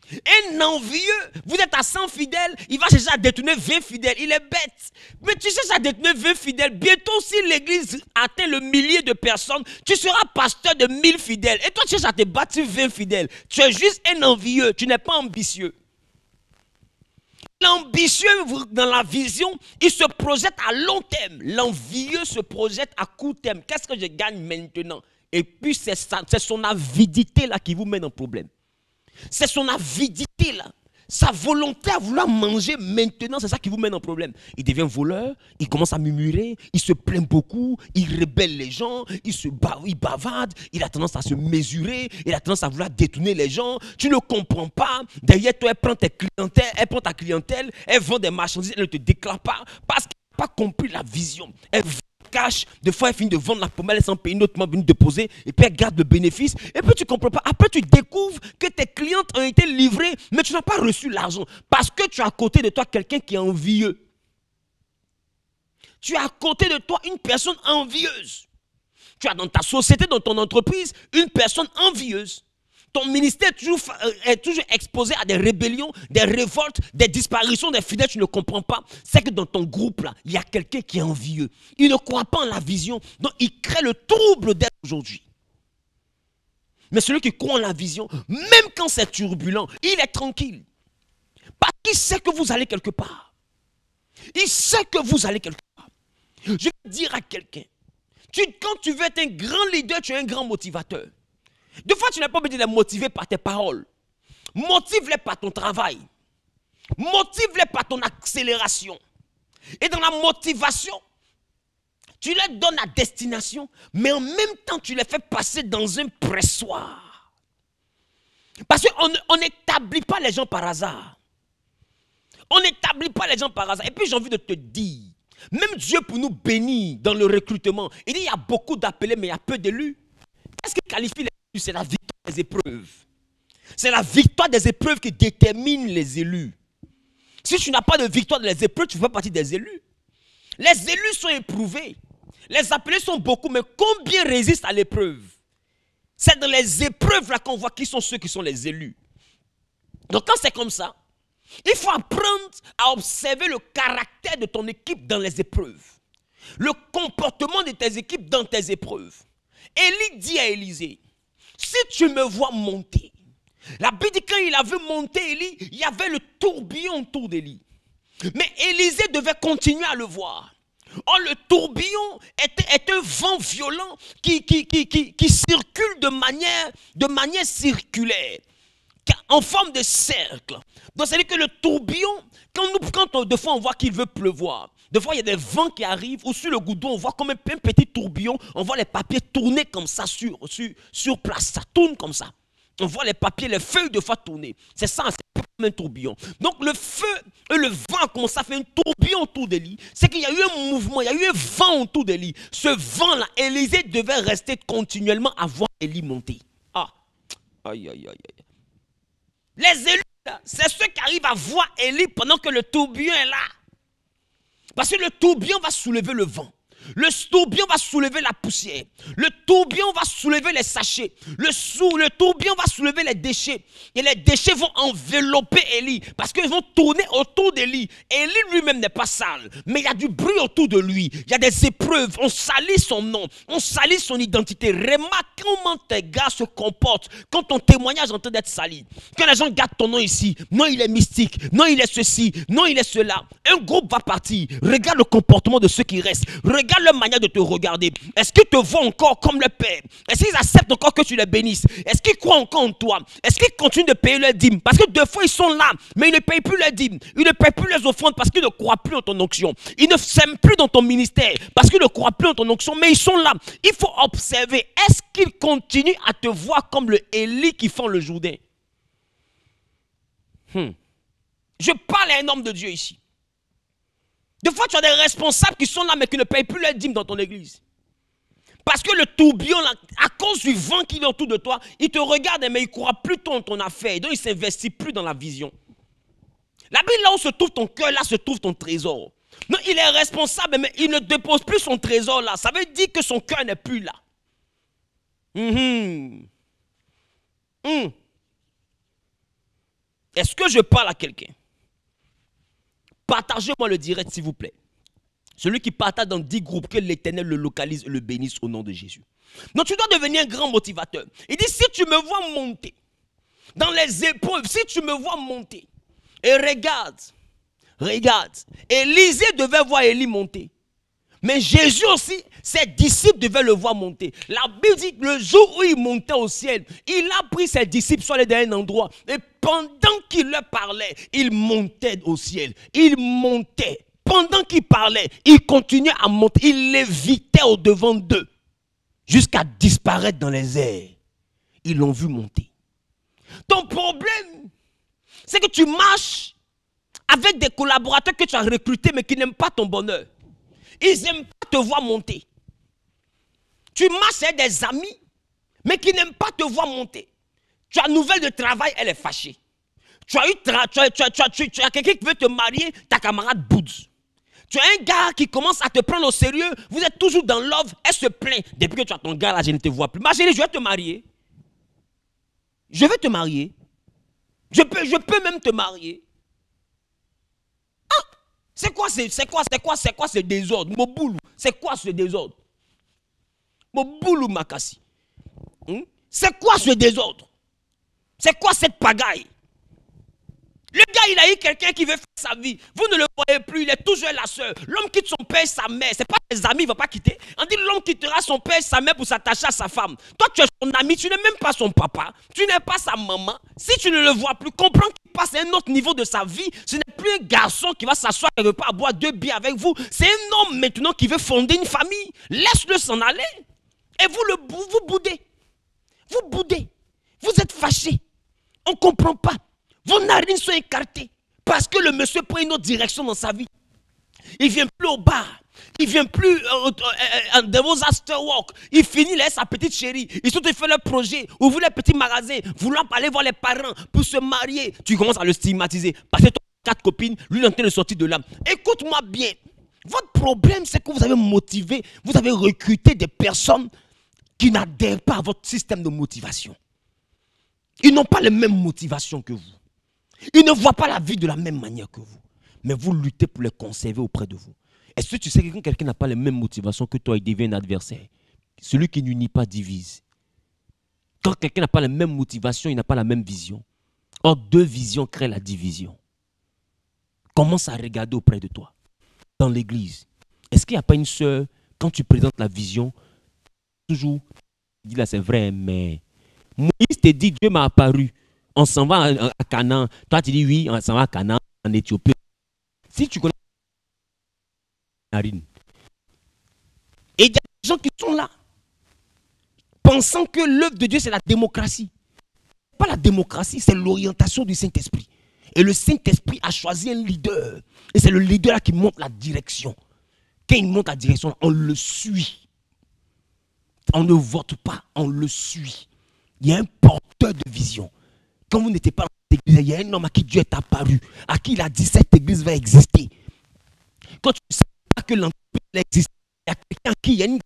Un envieux, vous êtes à 100 fidèles, il va chercher à détourner 20 fidèles. Il est bête. Mais tu cherches à détourner 20 fidèles. Bientôt, si l'église atteint le millier de personnes, tu seras pasteur de 1000 fidèles. Et toi, tu cherches à te battre sur 20 fidèles. Tu es juste un envieux. Tu n'es pas ambitieux. L'ambitieux, dans la vision, il se projette à long terme. L'envieux se projette à court terme. Qu'est-ce que je gagne maintenant? Et puis, c'est son avidité là qui vous mène en problème. C'est son avidité là, sa volonté à vouloir manger maintenant, c'est ça qui vous mène en problème. Il devient voleur, il commence à murmurer, il se plaint beaucoup, il rébelle les gens, il bavarde, il a tendance à se mesurer, il a tendance à vouloir détourner les gens. Tu ne comprends pas, derrière toi elle prend ta clientèle, elle vend des marchandises, elle ne te déclare pas parce qu'elle n'a pas compris la vision. Elle cache, des fois elle finit de vendre la pommelle sans payer, une autre main vient déposer et puis elle garde le bénéfice et puis tu ne comprends pas. Après tu découvres que tes clientes ont été livrées mais tu n'as pas reçu l'argent parce que tu as à côté de toi quelqu'un qui est envieux. Tu as à côté de toi une personne envieuse. Tu as dans ta société, dans ton entreprise, une personne envieuse. ton ministère est toujours exposé à des rébellions, des révoltes, des disparitions des fidèles, tu ne comprends pas. C'est que dans ton groupe là, il y a quelqu'un qui est envieux. Il ne croit pas en la vision, donc il crée le trouble d'être aujourd'hui. Mais celui qui croit en la vision, même quand c'est turbulent, il est tranquille. Parce qu'il sait que vous allez quelque part. Il sait que vous allez quelque part. Je vais dire à quelqu'un, quand tu veux être un grand leader, tu es un grand motivateur. Des fois, tu n'as pas besoin de les motiver par tes paroles. Motive-les par ton travail. Motive-les par ton accélération. Et dans la motivation, tu leur donnes la destination, mais en même temps, tu les fais passer dans un pressoir. Parce qu'on n'établit pas les gens par hasard. On n'établit pas les gens par hasard. Et puis, j'ai envie de te dire, même Dieu pour nous bénir dans le recrutement, il dit il y a beaucoup d'appelés, mais il y a peu d'élus. Qu'est-ce qui qualifie les élus? C'est la victoire des épreuves. C'est la victoire des épreuves qui détermine les élus. Si tu n'as pas de victoire dans les épreuves, tu ne fais pas partie des élus. Les élus sont éprouvés. Les appelés sont beaucoup, mais combien résistent à l'épreuve? C'est dans les épreuves là qu'on voit qui sont ceux qui sont les élus. Donc quand c'est comme ça, il faut apprendre à observer le caractère de ton équipe dans les épreuves. Le comportement de tes équipes dans tes épreuves. Élie dit à Élisée, si tu me vois monter, la Bible dit quand il a vu monter Élie, il y avait le tourbillon autour d'Élie. Mais Élisée devait continuer à le voir. Or, le tourbillon est un vent violent qui circule de manière circulaire, en forme de cercle. Donc, c'est-à-dire que le tourbillon, des fois on voit qu'il veut pleuvoir, des fois il y a des vents qui arrivent, ou sur le goudron, on voit comme un petit tourbillon, on voit les papiers tourner comme ça sur place, ça tourne comme ça. On voit les papiers, les feuilles de fois tourner. C'est ça, c'est comme un tourbillon. Donc le feu et le vent comme ça fait un tourbillon autour d'Élie. C'est qu'il y a eu un mouvement, il y a eu un vent autour d'Élie. Ce vent-là, Élisée devait rester continuellement à voir Élie monter. Ah, aïe, aïe, aïe, aïe. Les élus, c'est ceux qui arrivent à voir Élie pendant que le tourbillon est là. Parce que le tourbillon va soulever le vent. Le tourbillon va soulever la poussière. Le tourbillon va soulever les sachets. Le tourbillon va soulever les déchets. Et les déchets vont envelopper Élie. Parce qu'ils vont tourner autour d'Élie. Élie lui-même n'est pas sale. Mais il y a du bruit autour de lui. Il y a des épreuves. On salit son nom. On salit son identité. Remarque comment tes gars se comportent quand ton témoignage est en train d'être sali. Quand les gens gardent ton nom ici. Non, il est mystique. Non, il est ceci. Non, il est cela. Un groupe va partir. Regarde le comportement de ceux qui restent. Regarde leur manière de te regarder. Est-ce qu'ils te voient encore comme le Père? Est-ce qu'ils acceptent encore que tu les bénisses? Est-ce qu'ils croient encore en toi? Est-ce qu'ils continuent de payer leurs dîmes? Parce que deux fois ils sont là, mais ils ne payent plus leurs dîmes. Ils ne payent plus les offrandes parce qu'ils ne croient plus en ton onction. Ils ne s'aiment plus dans ton ministère parce qu'ils ne croient plus en ton onction, mais ils sont là. Il faut observer. Est-ce qu'ils continuent à te voir comme le Élie qui fend le Jourdain? Je parle à un homme de Dieu ici. Des fois, tu as des responsables qui sont là, mais qui ne payent plus leurs dîmes dans ton église. Parce que le tourbillon, là, à cause du vent qui est autour de toi, il te regarde, mais il ne croit plus en ton affaire. Et donc, il ne s'investit plus dans la vision. La Bible, là où se trouve ton cœur, là se trouve ton trésor. Non, il est responsable, mais il ne dépose plus son trésor là. Ça veut dire que son cœur n'est plus là. Est-ce que je parle à quelqu'un? Partagez-moi le direct, s'il vous plaît. Celui qui partage dans 10 groupes, que l'Éternel le localise et le bénisse au nom de Jésus. Donc tu dois devenir un grand motivateur. Il dit, si tu me vois monter dans les épreuves, si tu me vois monter, et regarde, Élisée devait voir Élie monter. Mais Jésus aussi, ses disciples devaient le voir monter. La Bible dit que le jour où il montait au ciel, il a pris ses disciples sur les d'un endroit. Et pendant qu'il leur parlait, il montait au ciel. Il montait. Pendant qu'il parlait, il continuait à monter. Il lévitait au-devant d'eux jusqu'à disparaître dans les airs. Ils l'ont vu monter. Ton problème, c'est que tu marches avec des collaborateurs que tu as recrutés mais qui n'aiment pas ton bonheur. Ils n'aiment pas te voir monter. Tu marches avec des amis, mais qui n'aiment pas te voir monter. Tu as une nouvelle de travail, elle est fâchée. Tu as quelqu'un qui veut te marier, ta camarade boude. Tu as un gars qui commence à te prendre au sérieux, vous êtes toujours dans love, elle se plaint. Depuis que tu as ton gars là, je ne te vois plus. Ma chérie, je vais te marier. Je vais te marier. Je peux même te marier. Ah, c'est quoi ce désordre? Moboulou, c'est quoi ce désordre? Moboulou Makassi. C'est quoi ce désordre? C'est quoi cette pagaille? Le gars, il a eu quelqu'un qui veut faire sa vie. Vous ne le voyez plus, il est toujours la soeur. L'homme quitte son père et sa mère. Ce n'est pas ses amis, il ne va pas quitter. On dit l'homme quittera son père et sa mère pour s'attacher à sa femme. Toi, tu es son ami, tu n'es même pas son papa. Tu n'es pas sa maman. Si tu ne le vois plus, comprends qu'il passe à un autre niveau de sa vie. Ce n'est plus un garçon qui va s'asseoir et repas à boire 2 bières avec vous. C'est un homme maintenant qui veut fonder une famille. Laisse-le s'en aller. Et vous boudez. Vous boudez. Vous êtes fâchés. On ne comprend pas. Vos narines sont écartées parce que le monsieur prend une autre direction dans sa vie. Il ne vient plus au bar. Il ne vient plus dans vos after-work. Il finit là sa petite chérie. Ils sont fait leur projet. Ouvrir les petits magasins. Voulant aller voir les parents pour se marier. Tu commences à le stigmatiser. Parce que tu as 4 copines. Lui, il est en train de sortir de là. Écoute-moi bien. Votre problème, c'est que vous avez motivé. Vous avez recruté des personnes qui n'adhèrent pas à votre système de motivation. Ils n'ont pas les mêmes motivations que vous. Ils ne voient pas la vie de la même manière que vous. Mais vous luttez pour les conserver auprès de vous. Est-ce que tu sais que quand quelqu'un n'a pas les mêmes motivations que toi, il devient un adversaire? Celui qui n'unit pas divise. Quand quelqu'un n'a pas les mêmes motivations, il n'a pas la même vision. Or, 2 visions créent la division. Commence à regarder auprès de toi. Dans l'église. Est-ce qu'il n'y a pas une sœur, quand tu présentes la vision, toujours, il dit là c'est vrai, mais Moïse te dit, Dieu m'a apparu. On s'en va à Canaan. Toi, tu dis oui, on s'en va à Canaan, en Éthiopie. Si tu connais Narine, et il y a des gens qui sont là, pensant que l'œuvre de Dieu, c'est la démocratie. Pas la démocratie, c'est l'orientation du Saint-Esprit. Et le Saint-Esprit a choisi un leader. Et c'est le leader là qui montre la direction. Quand il montre la direction, on le suit. On ne vote pas, on le suit. Il y a un porteur de vision. Quand vous n'étiez pas dans cette église, il y a un homme à qui Dieu est apparu, à qui il a dit cette église va exister. Quand tu ne sais pas que l'entreprise existe, il y a quelqu'un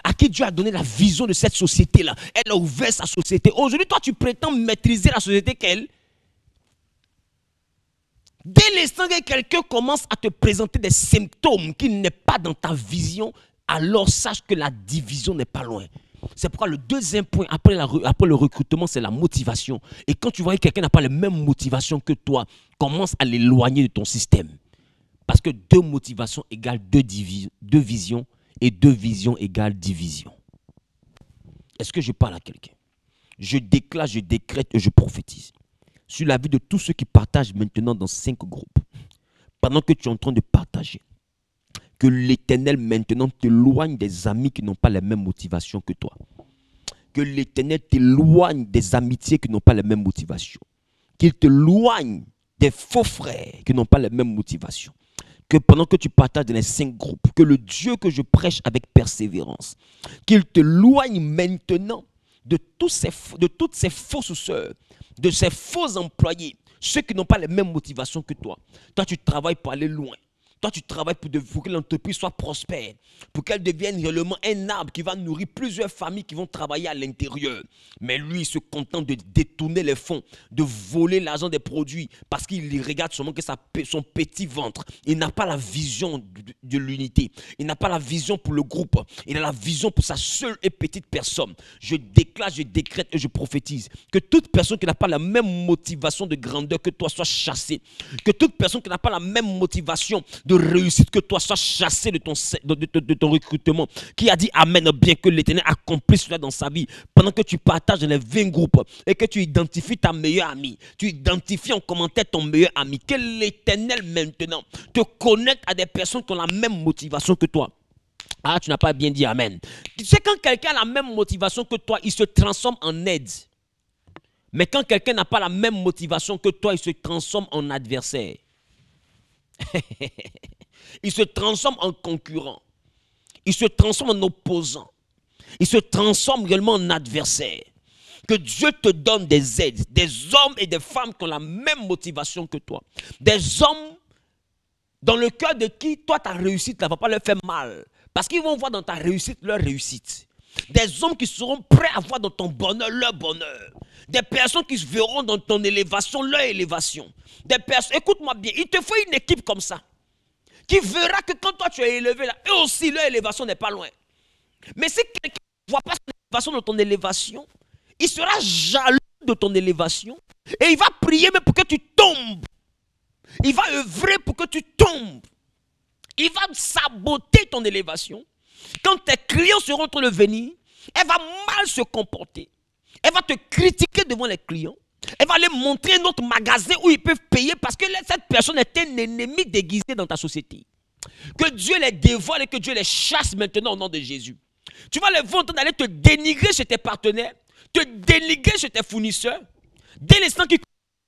à qui Dieu a donné la vision de cette société-là. Elle a ouvert sa société. Aujourd'hui, toi, tu prétends maîtriser la société qu'elle. Dès l'instant que quelqu'un commence à te présenter des symptômes qui n'est pas dans ta vision, alors sache que la division n'est pas loin. C'est pourquoi le deuxième point, après le recrutement, c'est la motivation. Et quand tu vois que quelqu'un n'a pas les mêmes motivations que toi, commence à l'éloigner de ton système. Parce que 2 motivations égale 2 visions, et 2 visions égale division. Est-ce que je parle à quelqu'un? Je déclare, je décrète et je prophétise sur la vie de tous ceux qui partagent maintenant dans 5 groupes. Pendant que tu es en train de partager, que l'Éternel maintenant t'éloigne des amis qui n'ont pas les mêmes motivations que toi. Que l'Éternel t'éloigne des amitiés qui n'ont pas les mêmes motivations. Qu'il t'éloigne des faux frères qui n'ont pas les mêmes motivations. Que pendant que tu partages dans les 5 groupes, que le Dieu que je prêche avec persévérance, qu'il t'éloigne maintenant de toutes ces fausses sœurs, de ces faux employés, ceux qui n'ont pas les mêmes motivations que toi. Toi, tu travailles pour aller loin. Toi, tu travailles pour que l'entreprise soit prospère, pour qu'elle devienne réellement un arbre qui va nourrir plusieurs familles qui vont travailler à l'intérieur. Mais lui, il se contente de détourner les fonds, de voler l'argent des produits, parce qu'il regarde seulement que son petit ventre. Il n'a pas la vision de l'unité. Il n'a pas la vision pour le groupe. Il a la vision pour sa seule et petite personne. Je déclare, je décrète et je prophétise que toute personne qui n'a pas la même motivation de grandeur que toi soit chassée. Que toute personne qui n'a pas la même motivation de réussite que toi soit chassé de ton recrutement. Qui a dit amen, bien que l'Éternel accomplisse cela dans sa vie. Pendant que tu partages dans les 20 groupes et que tu identifies ta meilleure amie, tu identifies en commentaire ton meilleur ami, que l'Éternel maintenant te connecte à des personnes qui ont la même motivation que toi. Ah, tu n'as pas bien dit amen. Tu sais, quand quelqu'un a la même motivation que toi, il se transforme en aide. Mais quand quelqu'un n'a pas la même motivation que toi, il se transforme en adversaire. Il se transforme en concurrent. Il se transforme en opposant. Il se transforme également en adversaire. Que Dieu te donne des aides, des hommes et des femmes qui ont la même motivation que toi. Des hommes dans le cœur de qui toi ta réussite ne va pas leur faire mal. Parce qu'ils vont voir dans ta réussite leur réussite. Des hommes qui seront prêts à voir dans ton bonheur leur bonheur. Des personnes qui verront dans ton élévation, leur élévation. Des personnes, écoute-moi bien, il te faut une équipe comme ça, qui verra que quand toi tu es élevé là, eux aussi leur élévation n'est pas loin. Mais si quelqu'un ne voit pas son élévation dans ton élévation, il sera jaloux de ton élévation et il va prier même pour que tu tombes. Il va œuvrer pour que tu tombes. Il va saboter ton élévation. Quand tes clients seront en train de venir, elle va mal se comporter. Elle va te critiquer devant les clients. Elle va leur montrer un autre magasin où ils peuvent payer parce que cette personne est un ennemi déguisé dans ta société. Que Dieu les dévoile et que Dieu les chasse maintenant au nom de Jésus. Tu vas les voir en train d'aller te dénigrer chez tes partenaires, te dénigrer chez tes fournisseurs. Dès l'instant qu'ils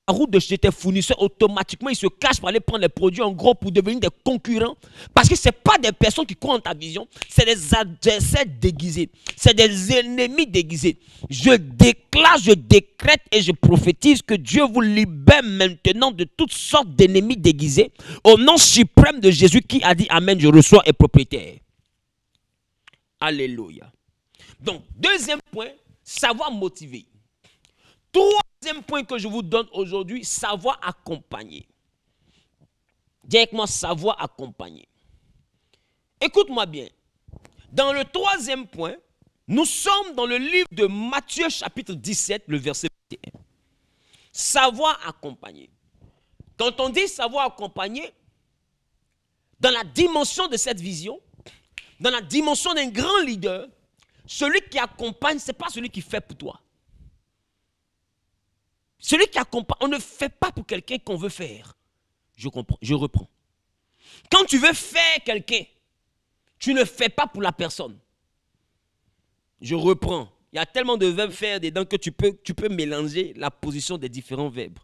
la route de chez tes fournisseurs, automatiquement, ils se cachent pour aller prendre les produits en gros pour devenir des concurrents. Parce que ce n'est pas des personnes qui croient en ta vision, c'est des adversaires déguisés. C'est des ennemis déguisés. Je déclare, je décrète et je prophétise que Dieu vous libère maintenant de toutes sortes d'ennemis déguisés. Au nom suprême de Jésus qui a dit Amen, je reçois et propriétaire. Alléluia. Donc, deuxième point, savoir motiver. Troisième point que je vous donne aujourd'hui, savoir accompagner. Dis avec moi, savoir accompagner. Écoute-moi bien. Dans le troisième point, nous sommes dans le livre de Matthieu chapitre 17, le verset 21. Savoir accompagner. Quand on dit savoir accompagner, dans la dimension de cette vision, dans la dimension d'un grand leader, celui qui accompagne, ce n'est pas celui qui fait pour toi. Celui qui accompagne, on ne fait pas pour quelqu'un qu'on veut faire. Je comprends, je reprends. Quand tu veux faire quelqu'un, tu ne fais pas pour la personne. Je reprends. Il y a tellement de verbes faire dedans que tu peux mélanger la position des différents verbes.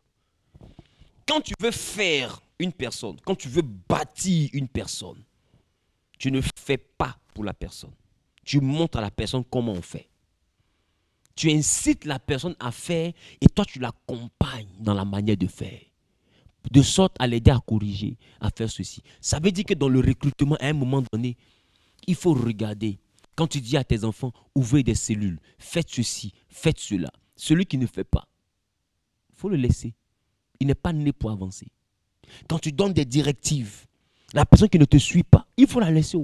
Quand tu veux faire une personne, quand tu veux bâtir une personne, tu ne fais pas pour la personne. Tu montres à la personne comment on fait. Tu incites la personne à faire et toi tu l'accompagnes dans la manière de faire. De sorte à l'aider à corriger, à faire ceci. Ça veut dire que dans le recrutement, à un moment donné, il faut regarder. Quand tu dis à tes enfants, ouvrez des cellules, faites ceci, faites cela. Celui qui ne fait pas, il faut le laisser. Il n'est pas né pour avancer. Quand tu donnes des directives, la personne qui ne te suit pas, il faut la laisser.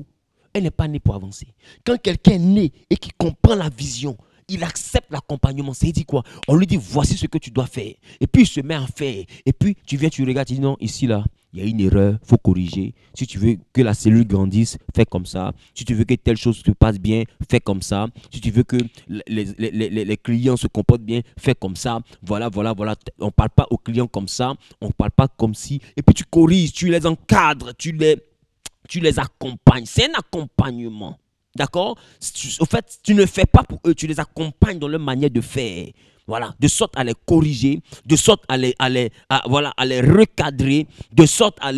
Elle n'est pas née pour avancer. Quand quelqu'un est né et qui comprend la vision, il accepte l'accompagnement. C'est dit quoi? On lui dit voici ce que tu dois faire. Et puis il se met à faire. Et puis tu viens, tu regardes, tu dis non, ici là, il y a une erreur, il faut corriger. Si tu veux que la cellule grandisse, fais comme ça. Si tu veux que telle chose se passe bien, fais comme ça. Si tu veux que les clients se comportent bien, fais comme ça. Voilà. On ne parle pas aux clients comme ça. On ne parle pas comme si. Et puis tu corriges, tu les encadres, tu les accompagnes. C'est un accompagnement. D'accord? Au fait, tu ne fais pas pour eux, tu les accompagnes dans leur manière de faire. Voilà, de sorte à les corriger, de sorte à les recadrer, de sorte à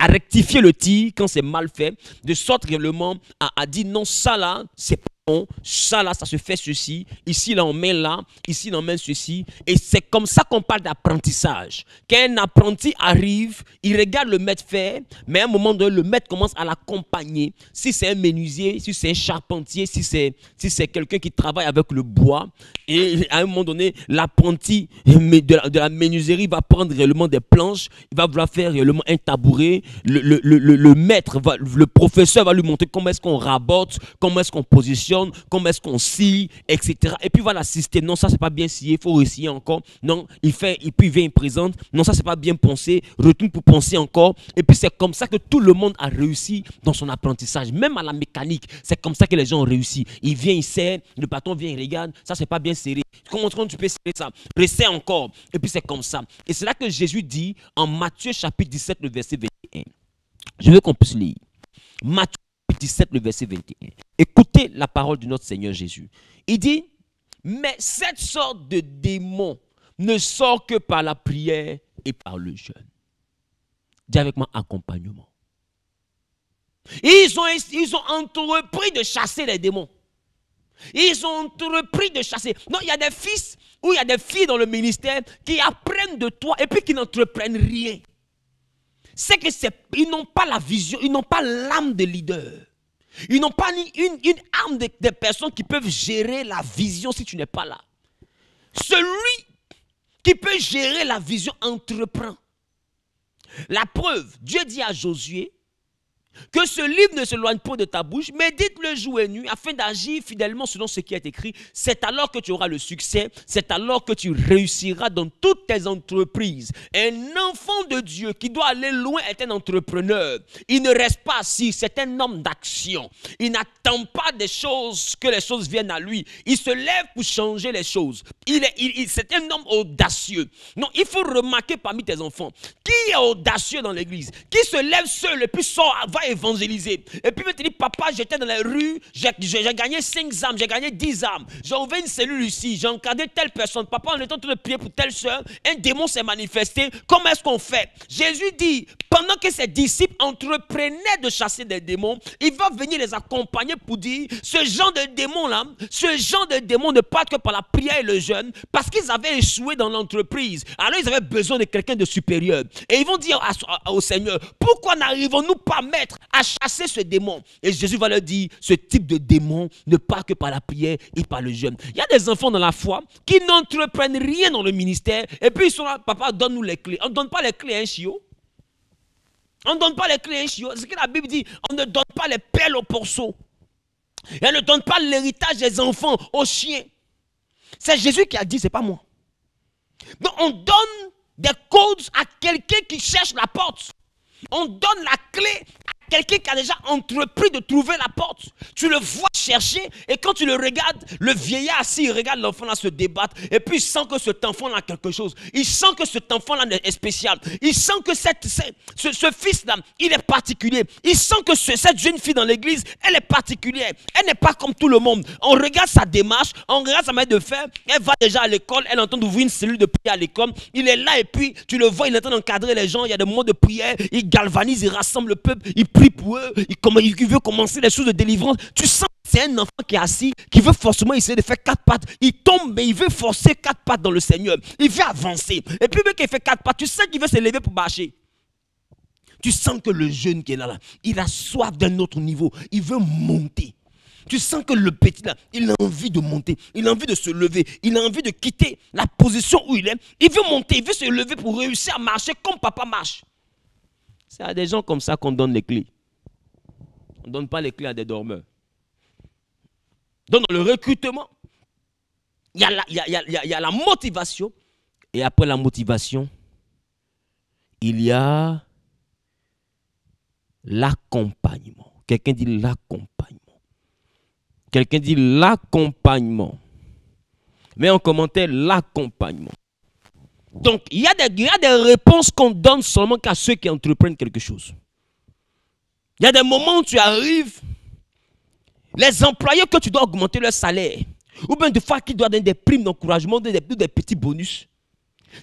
rectifier le tir quand c'est mal fait, de sorte réellement à dire non, ça là, c'est pas bon, ça là, ça se fait ceci, ici là on met là, ici on met ceci, et c'est comme ça qu'on parle d'apprentissage. Quand un apprenti arrive, il regarde le maître faire, mais à un moment donné, le maître commence à l'accompagner. Si c'est un menuisier, si c'est un charpentier, si c'est quelqu'un qui travaille avec le bois, et à un moment donné, l'apprenti de la menuiserie va prendre réellement des planches, il va vouloir faire réellement un tabouret, le maître, le professeur va lui montrer comment est-ce qu'on rabote, comment est-ce qu'on positionne, comment est-ce qu'on scie, etc. Et puis il va l'assister. Non, ça c'est pas bien scié, il faut rescier encore. Non, il fait, et puis il vient, il présente. Non, ça c'est pas bien poncé, retourne pour poncer encore. Et puis c'est comme ça que tout le monde a réussi dans son apprentissage. Même à la mécanique, c'est comme ça que les gens ont réussi. Il vient, il serre, le patron vient, il regarde, ça c'est pas bien serré. Comment tu peux serrer ça? Resserre encore. Et puis c'est comme ça. Et c'est là que Jésus dit en Matthieu chapitre 17, le verset 21. Je veux qu'on puisse lire. Matthieu 17, le verset 21. Écoutez la parole de notre Seigneur Jésus. Il dit, mais cette sorte de démon ne sort que par la prière et par le jeûne. Dis avec moi, accompagnement. Ils ont entrepris de chasser les démons. Ils ont entrepris de chasser. Non, il y a des fils ou il y a des filles dans le ministère qui apprennent de toi et puis qui n'entreprennent rien. C'est que ils n'ont pas la vision, ils n'ont pas l'âme de leader. Ils n'ont pas une arme des personnes qui peuvent gérer la vision si tu n'es pas là. Celui qui peut gérer la vision entreprend. La preuve, Dieu dit à Josué que ce livre ne s'éloigne pas de ta bouche, médite-le jour et nuit afin d'agir fidèlement selon ce qui est écrit. C'est alors que tu auras le succès, c'est alors que tu réussiras dans toutes tes entreprises. Un enfant de Dieu qui doit aller loin est un entrepreneur. Il ne reste pas assis, c'est un homme d'action. Il n'attend pas des choses, que les choses viennent à lui. Il se lève pour changer les choses. C'est un homme audacieux. Non, il faut remarquer parmi tes enfants, qui est audacieux dans l'église, qui se lève seul et puis sort, va évangéliser. Et puis me dit, papa, j'étais dans les rues, j'ai gagné 5 âmes, j'ai gagné 10 âmes. J'ai ouvert une cellule ici, j'ai encadré telle personne. Papa, en étant en train de prier pour telle soeur, un démon s'est manifesté. Comment est-ce qu'on fait? Jésus dit, pendant que ses disciples entreprenaient de chasser des démons, il va venir les accompagner pour dire, ce genre de démon-là, ce genre de démon ne part que par la prière et le jeûne, parce qu'ils avaient échoué dans l'entreprise. Alors ils avaient besoin de quelqu'un de supérieur. Et ils vont dire au Seigneur, pourquoi n'arrivons-nous pas à mettre à chasser ce démon? Et Jésus va leur dire, ce type de démon ne part que par la prière et par le jeûne. Il y a des enfants dans la foi qui n'entreprennent rien dans le ministère et puis ils sont là, papa, donne-nous les clés. On ne donne pas les clés à un chiot. On ne donne pas les clés à un chiot. C'est ce que la Bible dit, on ne donne pas les perles aux porceaux. Et on ne donne pas l'héritage des enfants aux chiens. C'est Jésus qui a dit, c'est pas moi. Donc on donne des codes à quelqu'un qui cherche la porte. On donne la clé à quelqu'un qui a déjà entrepris de trouver la porte. Tu le vois chercher et quand tu le regardes, le vieillard assis, il regarde l'enfant là se débattre et puis il sent que cet enfant là a quelque chose. Il sent que cet enfant là est spécial. Il sent que ce fils là, il est particulier. Il sent que cette jeune fille dans l'église, elle est particulière. Elle n'est pas comme tout le monde. On regarde sa démarche, on regarde sa manière de faire. Elle va déjà à l'école, elle entend d'ouvrir une cellule de prière à l'école. Il est là et puis tu le vois, il est en train d'encadrer les gens. Il y a des moments de prière, il galvanise, il rassemble le peuple, il prie pour eux, il veut commencer les choses de délivrance. Tu sens que c'est un enfant qui est assis, qui veut forcément essayer de faire 4 pattes. Il tombe, mais il veut forcer 4 pattes dans le Seigneur. Il veut avancer. Et puis, même qu'il fait 4 pattes, tu sais qu'il veut se lever pour marcher. Tu sens que le jeune qui est là, il a soif d'un autre niveau. Il veut monter. Tu sens que le petit là, il a envie de monter. Il a envie de se lever. Il a envie de quitter la position où il est. Il veut monter, il veut se lever pour réussir à marcher comme papa marche. C'est à des gens comme ça qu'on donne les clés. On ne donne pas les clés à des dormeurs. Donc dans le recrutement, il y a la motivation. Et après la motivation, il y a l'accompagnement. Quelqu'un dit l'accompagnement. Quelqu'un dit l'accompagnement. Mets en commentaire l'accompagnement. Donc, il y a des réponses qu'on donne seulement qu'à ceux qui entreprennent quelque chose. Il y a des moments où tu arrives, les employés que tu dois augmenter leur salaire, ou bien des fois qui doivent donner des primes d'encouragement, des petits bonus.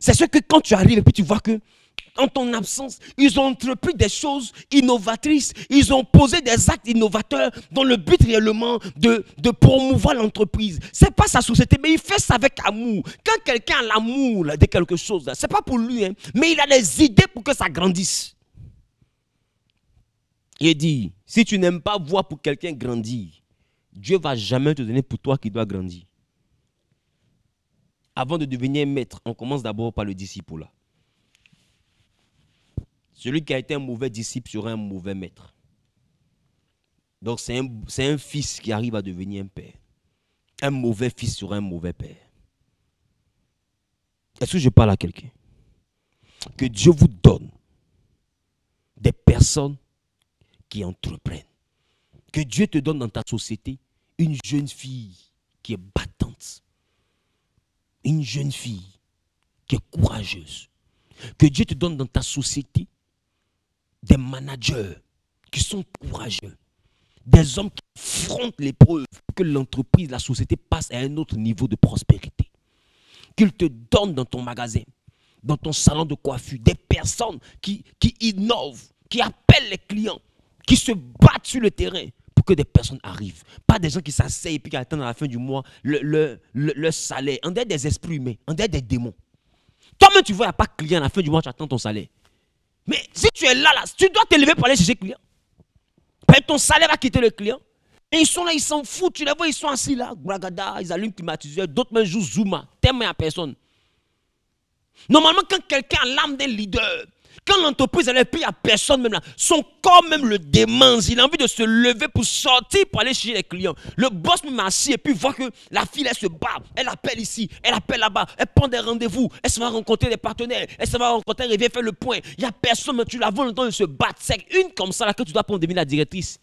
C'est ce que quand tu arrives et puis tu vois que, en ton absence, ils ont entrepris des choses innovatrices, ils ont posé des actes innovateurs dans le but réellement de promouvoir l'entreprise. Ce n'est pas sa société, mais il fait ça avec amour. Quand quelqu'un a l'amour de quelque chose, ce n'est pas pour lui, hein, mais il a des idées pour que ça grandisse. Il dit, si tu n'aimes pas voir pour quelqu'un grandir, Dieu ne va jamais te donner pour toi qui dois grandir. Avant de devenir maître, on commence d'abord par le disciple là. Celui qui a été un mauvais disciple sera un mauvais maître. Donc c'est un fils qui arrive à devenir un père. Un mauvais fils sera un mauvais père. Est-ce que je parle à quelqu'un? Que Dieu vous donne des personnes qui entreprennent. Que Dieu te donne dans ta société une jeune fille qui est battante. Une jeune fille qui est courageuse. Que Dieu te donne dans ta société des managers qui sont courageux. Des hommes qui affrontent l'épreuve pour que l'entreprise, la société passe à un autre niveau de prospérité. Qu'il te donne dans ton magasin, dans ton salon de coiffure, des personnes qui innovent, qui appellent les clients, qui se battent sur le terrain pour que des personnes arrivent. Pas des gens qui s'asseyent et puis qui attendent à la fin du mois le salaire. On dirait des esprits humains, on dirait des démons. Toi-même, tu vois, il n'y a pas de client à la fin du mois, tu attends ton salaire. Mais si tu es là, tu dois te lever pour aller chercher le client. Ton salaire va quitter le client. Et ils sont là, ils s'en foutent. Tu les vois, ils sont assis là. Bragada, ils allument le climatiseur. D'autres même jouent Zuma. T'aimes à personne. Normalement, quand quelqu'un a l'âme d'un leader, quand l'entreprise elle est payée à personne même là, son corps même le démence. Il a envie de se lever pour sortir, pour aller chez les clients. Le boss me met assis et puis voit que la fille elle se bat. Elle appelle ici, elle appelle là-bas, elle prend des rendez-vous, elle se va rencontrer des partenaires, elle se va rencontrer, elle vient faire le point. Il n'y a personne, mais tu la vois longtemps de se battre sec. Une comme ça là que tu dois prendre devenir la directrice.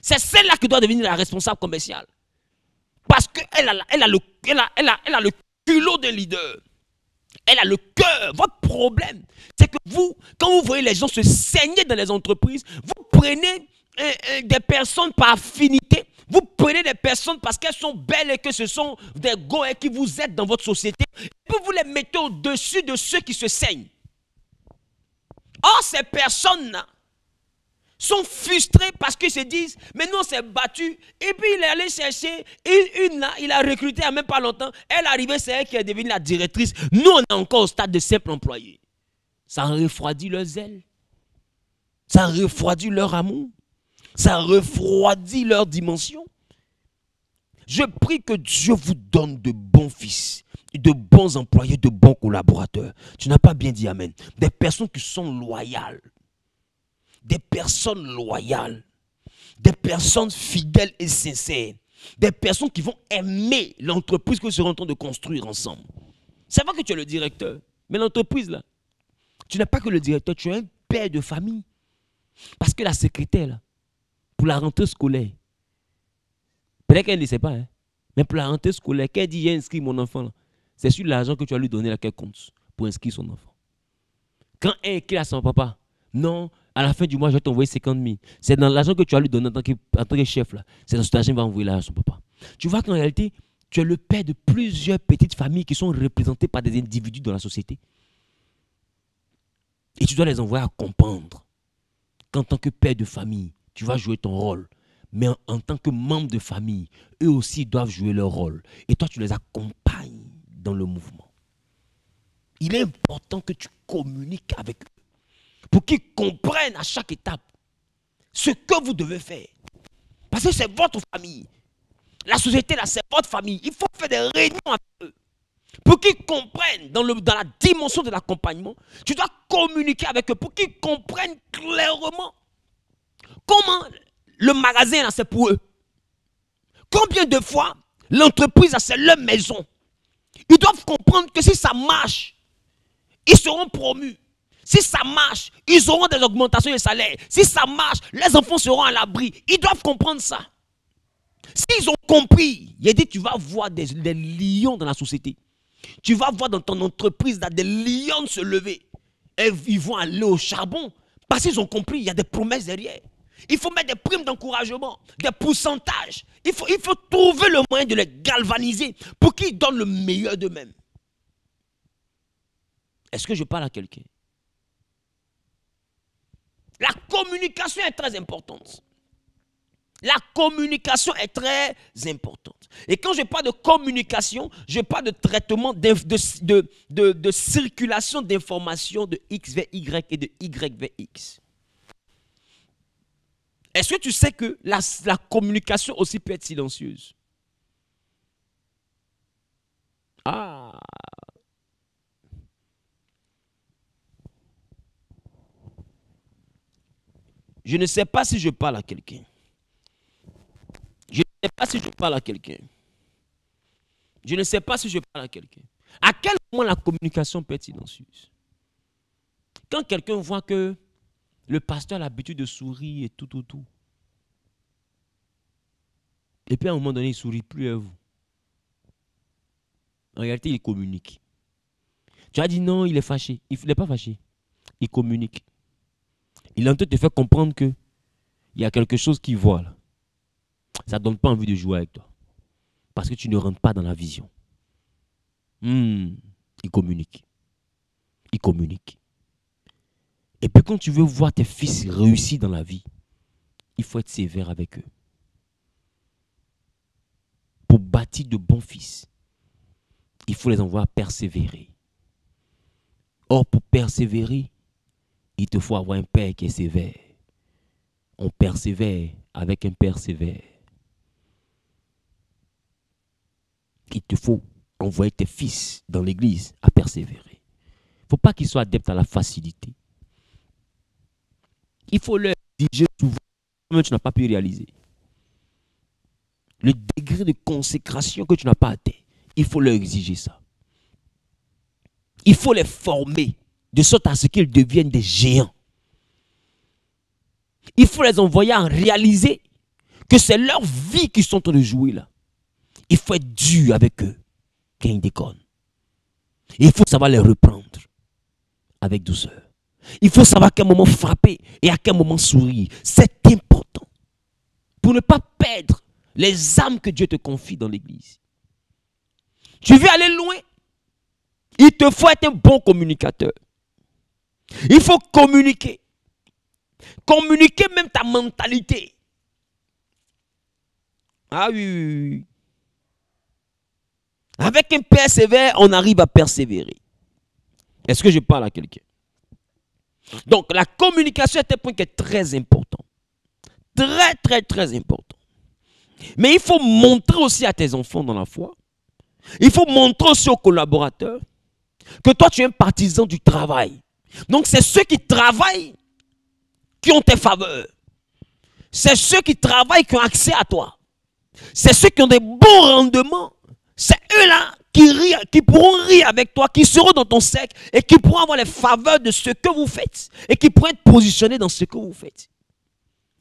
C'est celle-là qui doit devenir la responsable commerciale. Parce qu'elle a le culot d'un leader. Elle a le cœur. Votre problème, c'est que vous, quand vous voyez les gens se saigner dans les entreprises, vous prenez des personnes par affinité. Vous prenez des personnes parce qu'elles sont belles et que ce sont des gars qui vous aident dans votre société. Et puis vous les mettez au-dessus de ceux qui se saignent. Or, ces personnes-là sont frustrés parce qu'ils se disent, mais nous on s'est battu. Et puis il est allé chercher une là, il a recruté il n'y a même pas longtemps. Elle est arrivée, c'est elle qui est devenue la directrice. Nous on est encore au stade de simple employé. Ça refroidit leur zèle. Ça refroidit leur amour. Ça refroidit leur dimension. Je prie que Dieu vous donne de bons fils, de bons employés, de bons collaborateurs. Tu n'as pas bien dit amen. Des personnes qui sont loyales. Des personnes loyales, des personnes fidèles et sincères, des personnes qui vont aimer l'entreprise que nous serons en train de construire ensemble. C'est vrai que tu es le directeur, mais l'entreprise là, tu n'es pas que le directeur, tu es un père de famille. Parce que la secrétaire là, pour la rentrée scolaire, peut-être qu'elle ne sait pas, hein, mais pour la rentrée scolaire, qu'elle dit j'ai inscrit mon enfant là, c'est sur l'argent que tu vas lui donner là qu'elle compte pour inscrire son enfant. Quand elle écrit à son papa, non, à la fin du mois, je vais t'envoyer 50 000. C'est dans l'argent que tu vas lui donner en tant que chef. C'est dans cet argent qu'il va envoyer là à son papa. Tu vois qu'en réalité, tu es le père de plusieurs petites familles qui sont représentées par des individus dans la société. Et tu dois les envoyer à comprendre qu'en tant que père de famille, tu vas jouer ton rôle. Mais en tant que membre de famille, eux aussi doivent jouer leur rôle. Et toi, tu les accompagnes dans le mouvement. Il est important que tu communiques avec eux pour qu'ils comprennent à chaque étape ce que vous devez faire. Parce que c'est votre famille. La société, là, c'est votre famille. Il faut faire des réunions avec eux pour qu'ils comprennent dans la dimension de l'accompagnement. Tu dois communiquer avec eux pour qu'ils comprennent clairement comment le magasin, là, c'est pour eux. Combien de fois l'entreprise, là, c'est leur maison. Ils doivent comprendre que si ça marche, ils seront promus. Si ça marche, ils auront des augmentations de salaire. Si ça marche, les enfants seront à l'abri. Ils doivent comprendre ça. S'ils ont compris, il a dit tu vas voir des lions dans la société. Tu vas voir dans ton entreprise là, des lions se lever. Et ils vont aller au charbon. Parce qu'ils ont compris, il y a des promesses derrière. Il faut mettre des primes d'encouragement, des pourcentages. Il faut trouver le moyen de les galvaniser pour qu'ils donnent le meilleur d'eux-mêmes. Est-ce que je parle à quelqu'un? La communication est très importante. La communication est très importante. Et quand je parle de communication, je parle de traitement, de circulation d'informations de X vers Y et de Y vers X. Est-ce que tu sais que la communication aussi peut être silencieuse? Ah! Je ne sais pas si je parle à quelqu'un. Je ne sais pas si je parle à quelqu'un. Je ne sais pas si je parle à quelqu'un. À quel moment la communication peut être silencieuse? Quand quelqu'un voit que le pasteur a l'habitude de sourire et tout. Et puis à un moment donné, il ne sourit plus à vous. En réalité, il communique. Tu as dit non, il est fâché. Il n'est pas fâché. Il communique. Il est en train de te faire comprendre qu'il y a quelque chose qu'il voit là. Ça ne donne pas envie de jouer avec toi. Parce que tu ne rentres pas dans la vision. Il communique. Il communique. Et puis quand tu veux voir tes fils réussir dans la vie, il faut être sévère avec eux. Pour bâtir de bons fils, il faut les envoyer persévérer. Or, pour persévérer, il te faut avoir un père qui est sévère. On persévère avec un père sévère. Il te faut envoyer tes fils dans l'église à persévérer. Il ne faut pas qu'ils soient adeptes à la facilité. Il faut leur exiger souvent, même tu n'as pas pu réaliser. Le degré de consécration que tu n'as pas atteint, il faut leur exiger ça. Il faut les former de sorte à ce qu'ils deviennent des géants. Il faut les envoyer à réaliser que c'est leur vie qu'ils sont en train de jouer là. Il faut être dur avec eux quand ils déconnent. Et il faut savoir les reprendre avec douceur. Il faut savoir à quel moment frapper et à quel moment sourire. C'est important pour ne pas perdre les âmes que Dieu te confie dans l'église. Tu veux aller loin? Il te faut être un bon communicateur. Il faut communiquer. Communiquer même ta mentalité. Ah oui, oui, oui. Avec un père sévère, on arrive à persévérer. Est-ce que je parle à quelqu'un? Donc, la communication est un point qui est très important. Très, très, très important. Mais il faut montrer aussi à tes enfants dans la foi. Il faut montrer aussi aux collaborateurs que toi, tu es un partisan du travail. Donc, c'est ceux qui travaillent qui ont tes faveurs. C'est ceux qui travaillent qui ont accès à toi. C'est ceux qui ont des bons rendements. C'est eux-là qui rient, qui pourront rire avec toi, qui seront dans ton cercle et qui pourront avoir les faveurs de ce que vous faites et qui pourront être positionnés dans ce que vous faites.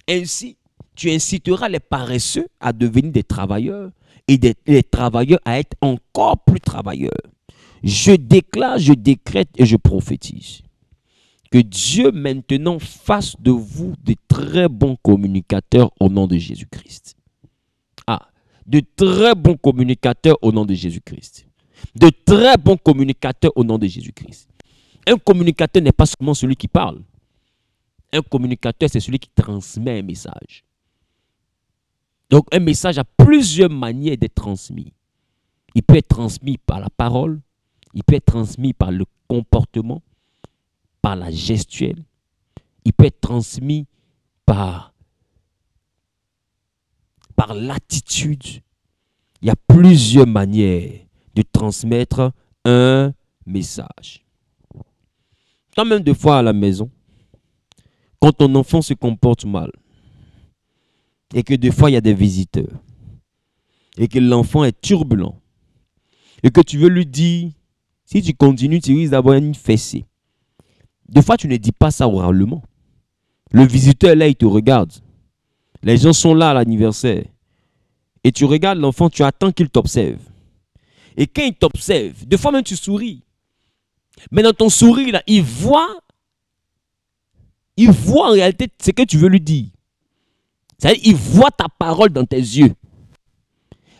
Ainsi, tu inciteras les paresseux à devenir des travailleurs et les travailleurs à être encore plus travailleurs. Je déclare, je décrète et je prophétise que Dieu maintenant fasse de vous de très bons communicateurs au nom de Jésus-Christ. Ah, de très bons communicateurs au nom de Jésus-Christ. De très bons communicateurs au nom de Jésus-Christ. Un communicateur n'est pas seulement celui qui parle. Un communicateur, c'est celui qui transmet un message. Donc, un message a plusieurs manières d'être transmis. Il peut être transmis par la parole, il peut être transmis par le comportement, par la gestuelle, il peut être transmis par l'attitude. Il y a plusieurs manières de transmettre un message. Quand même des fois à la maison, quand ton enfant se comporte mal, et que des fois il y a des visiteurs, et que l'enfant est turbulent, et que tu veux lui dire, si tu continues, tu risques d'avoir une fessée. Des fois, tu ne dis pas ça oralement. Le visiteur, là, il te regarde. Les gens sont là à l'anniversaire. Et tu regardes l'enfant, tu attends qu'il t'observe. Et quand il t'observe, des fois même tu souris. Mais dans ton sourire, là, il voit en réalité ce que tu veux lui dire. C'est-à-dire, il voit ta parole dans tes yeux.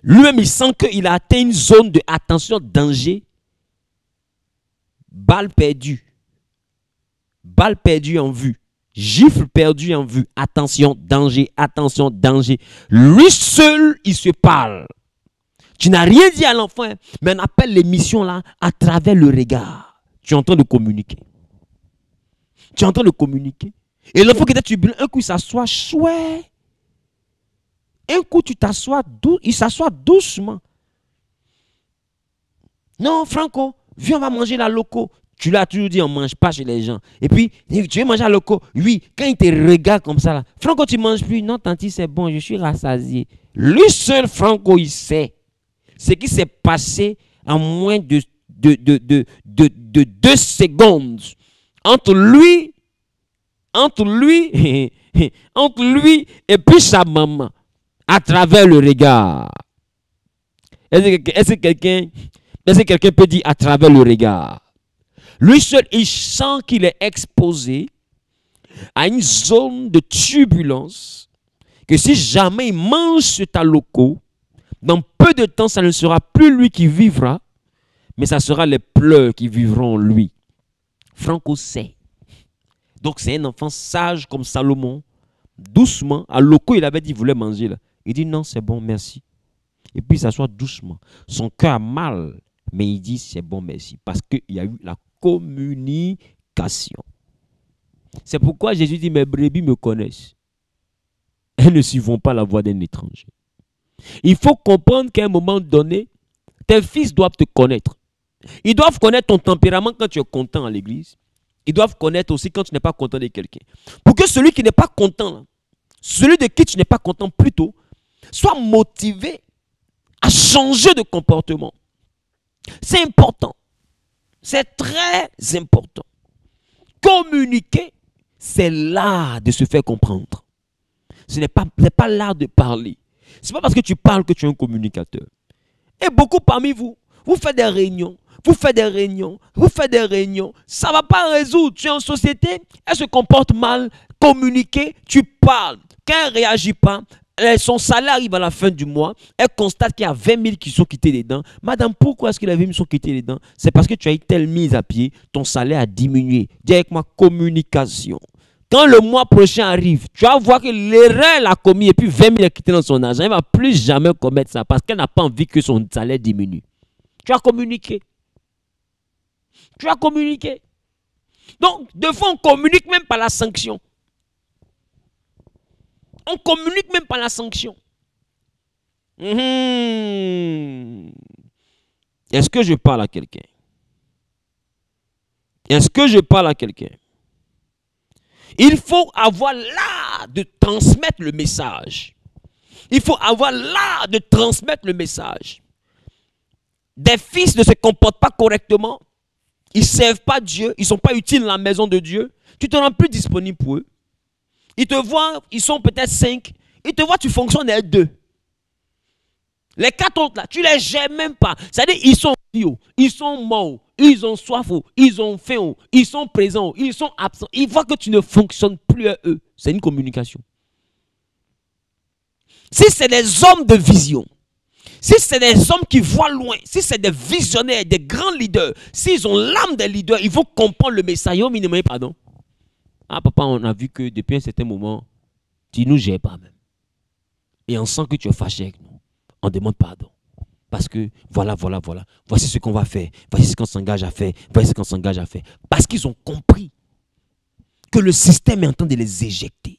Lui-même, il sent qu'il a atteint une zone de attention, danger. Balle perdue. Balle perdue en vue. Gifle perdue en vue. Attention, danger, attention, danger. Lui seul, il se parle. Tu n'as rien dit à l'enfant, mais on appelle l'émission là à travers le regard. Tu es en train de communiquer. Tu es en train de communiquer. Et l'enfant qui était turbulent, un coup il s'assoit chouette. Un coup tu t'assois, il s'assoit doucement. Non, Franco, viens, on va manger la loco. Tu l'as toujours dit, on ne mange pas chez les gens. Et puis, tu veux manger la loco? Oui, quand il te regarde comme ça, là, Franco, tu ne manges plus. Non, tanti, c'est bon, je suis rassasié. Lui seul, Franco, il sait ce qui s'est passé en moins de 2 secondes entre lui et puis sa maman, à travers le regard. Est-ce que quelqu'un peut dire à travers le regard? Lui seul, il sent qu'il est exposé à une zone de turbulence, que si jamais il mange ce taloco, dans peu de temps, ça ne sera plus lui qui vivra, mais ça sera les pleurs qui vivront en lui. Franco sait. Donc c'est un enfant sage comme Salomon. Doucement, à loco, il avait dit qu'il voulait manger. Là. Il dit non, c'est bon, merci. Et puis il s'assoit doucement. Son cœur a mal, mais il dit c'est bon, merci. Parce qu'il y a eu la communication. C'est pourquoi Jésus dit mes brebis me connaissent. elles ne suivront pas la voie d'un étranger. Il faut comprendre qu'à un moment donné, tes fils doivent te connaître. Ils doivent connaître ton tempérament quand tu es content à l'église. Ils doivent connaître aussi quand tu n'es pas content de quelqu'un. Pour que celui qui n'est pas content, celui de qui tu n'es pas content plutôt, soit motivé à changer de comportement. C'est important. C'est très important. Communiquer, c'est l'art de se faire comprendre. Ce n'est pas l'art de parler. Ce n'est pas parce que tu parles que tu es un communicateur. Et beaucoup parmi vous, vous faites des réunions, ça ne va pas résoudre. Tu es en société, elle se comporte mal, communiquer, tu parles. Quand elle ne réagit pas, son salaire arrive à la fin du mois, elle constate qu'il y a 20 000 qui sont quittés les dents. Madame, pourquoi est-ce que les 20 000 sont quittés les dents? C'est parce que tu as eu telle mise à pied, ton salaire a diminué. Dis avec moi, communication. Quand le mois prochain arrive, tu vas voir que l'erreur elle a commis et puis 20 000 est quitté dans son argent. Elle ne va plus jamais commettre ça parce qu'elle n'a pas envie que son salaire diminue. Tu as communiqué. Tu as communiqué. Donc, des fois, on communique même par la sanction. On communique même par la sanction. Est-ce que je parle à quelqu'un? Est-ce que je parle à quelqu'un? Il faut avoir l'art de transmettre le message. Il faut avoir l'art de transmettre le message. Des fils ne se comportent pas correctement. Ils ne servent pas Dieu. Ils ne sont pas utiles dans la maison de Dieu. Tu te rends plus disponible pour eux. Ils te voient, ils sont peut-être 5. Ils te voient, tu fonctionnes à 2. Les 4 autres là, tu ne les gères même pas. C'est-à-dire, ils sont vieux, ils sont morts, ils ont soif, ils ont faim, ils sont présents, ils sont absents. Ils voient que tu ne fonctionnes plus à eux. C'est une communication. Si c'est des hommes de vision, si c'est des hommes qui voient loin, si c'est des visionnaires, des grands leaders, s'ils ont l'âme des leaders, il faut comprendre le message. Oh, minimum, pardon. Ah, papa, on a vu que depuis un certain moment, tu ne nous gères pas même. Et on sent que tu es fâché avec nous. On demande pardon. Parce que voilà. Voici ce qu'on va faire. Voici ce qu'on s'engage à faire. Voici ce qu'on s'engage à faire. Parce qu'ils ont compris que le système est en train de les éjecter.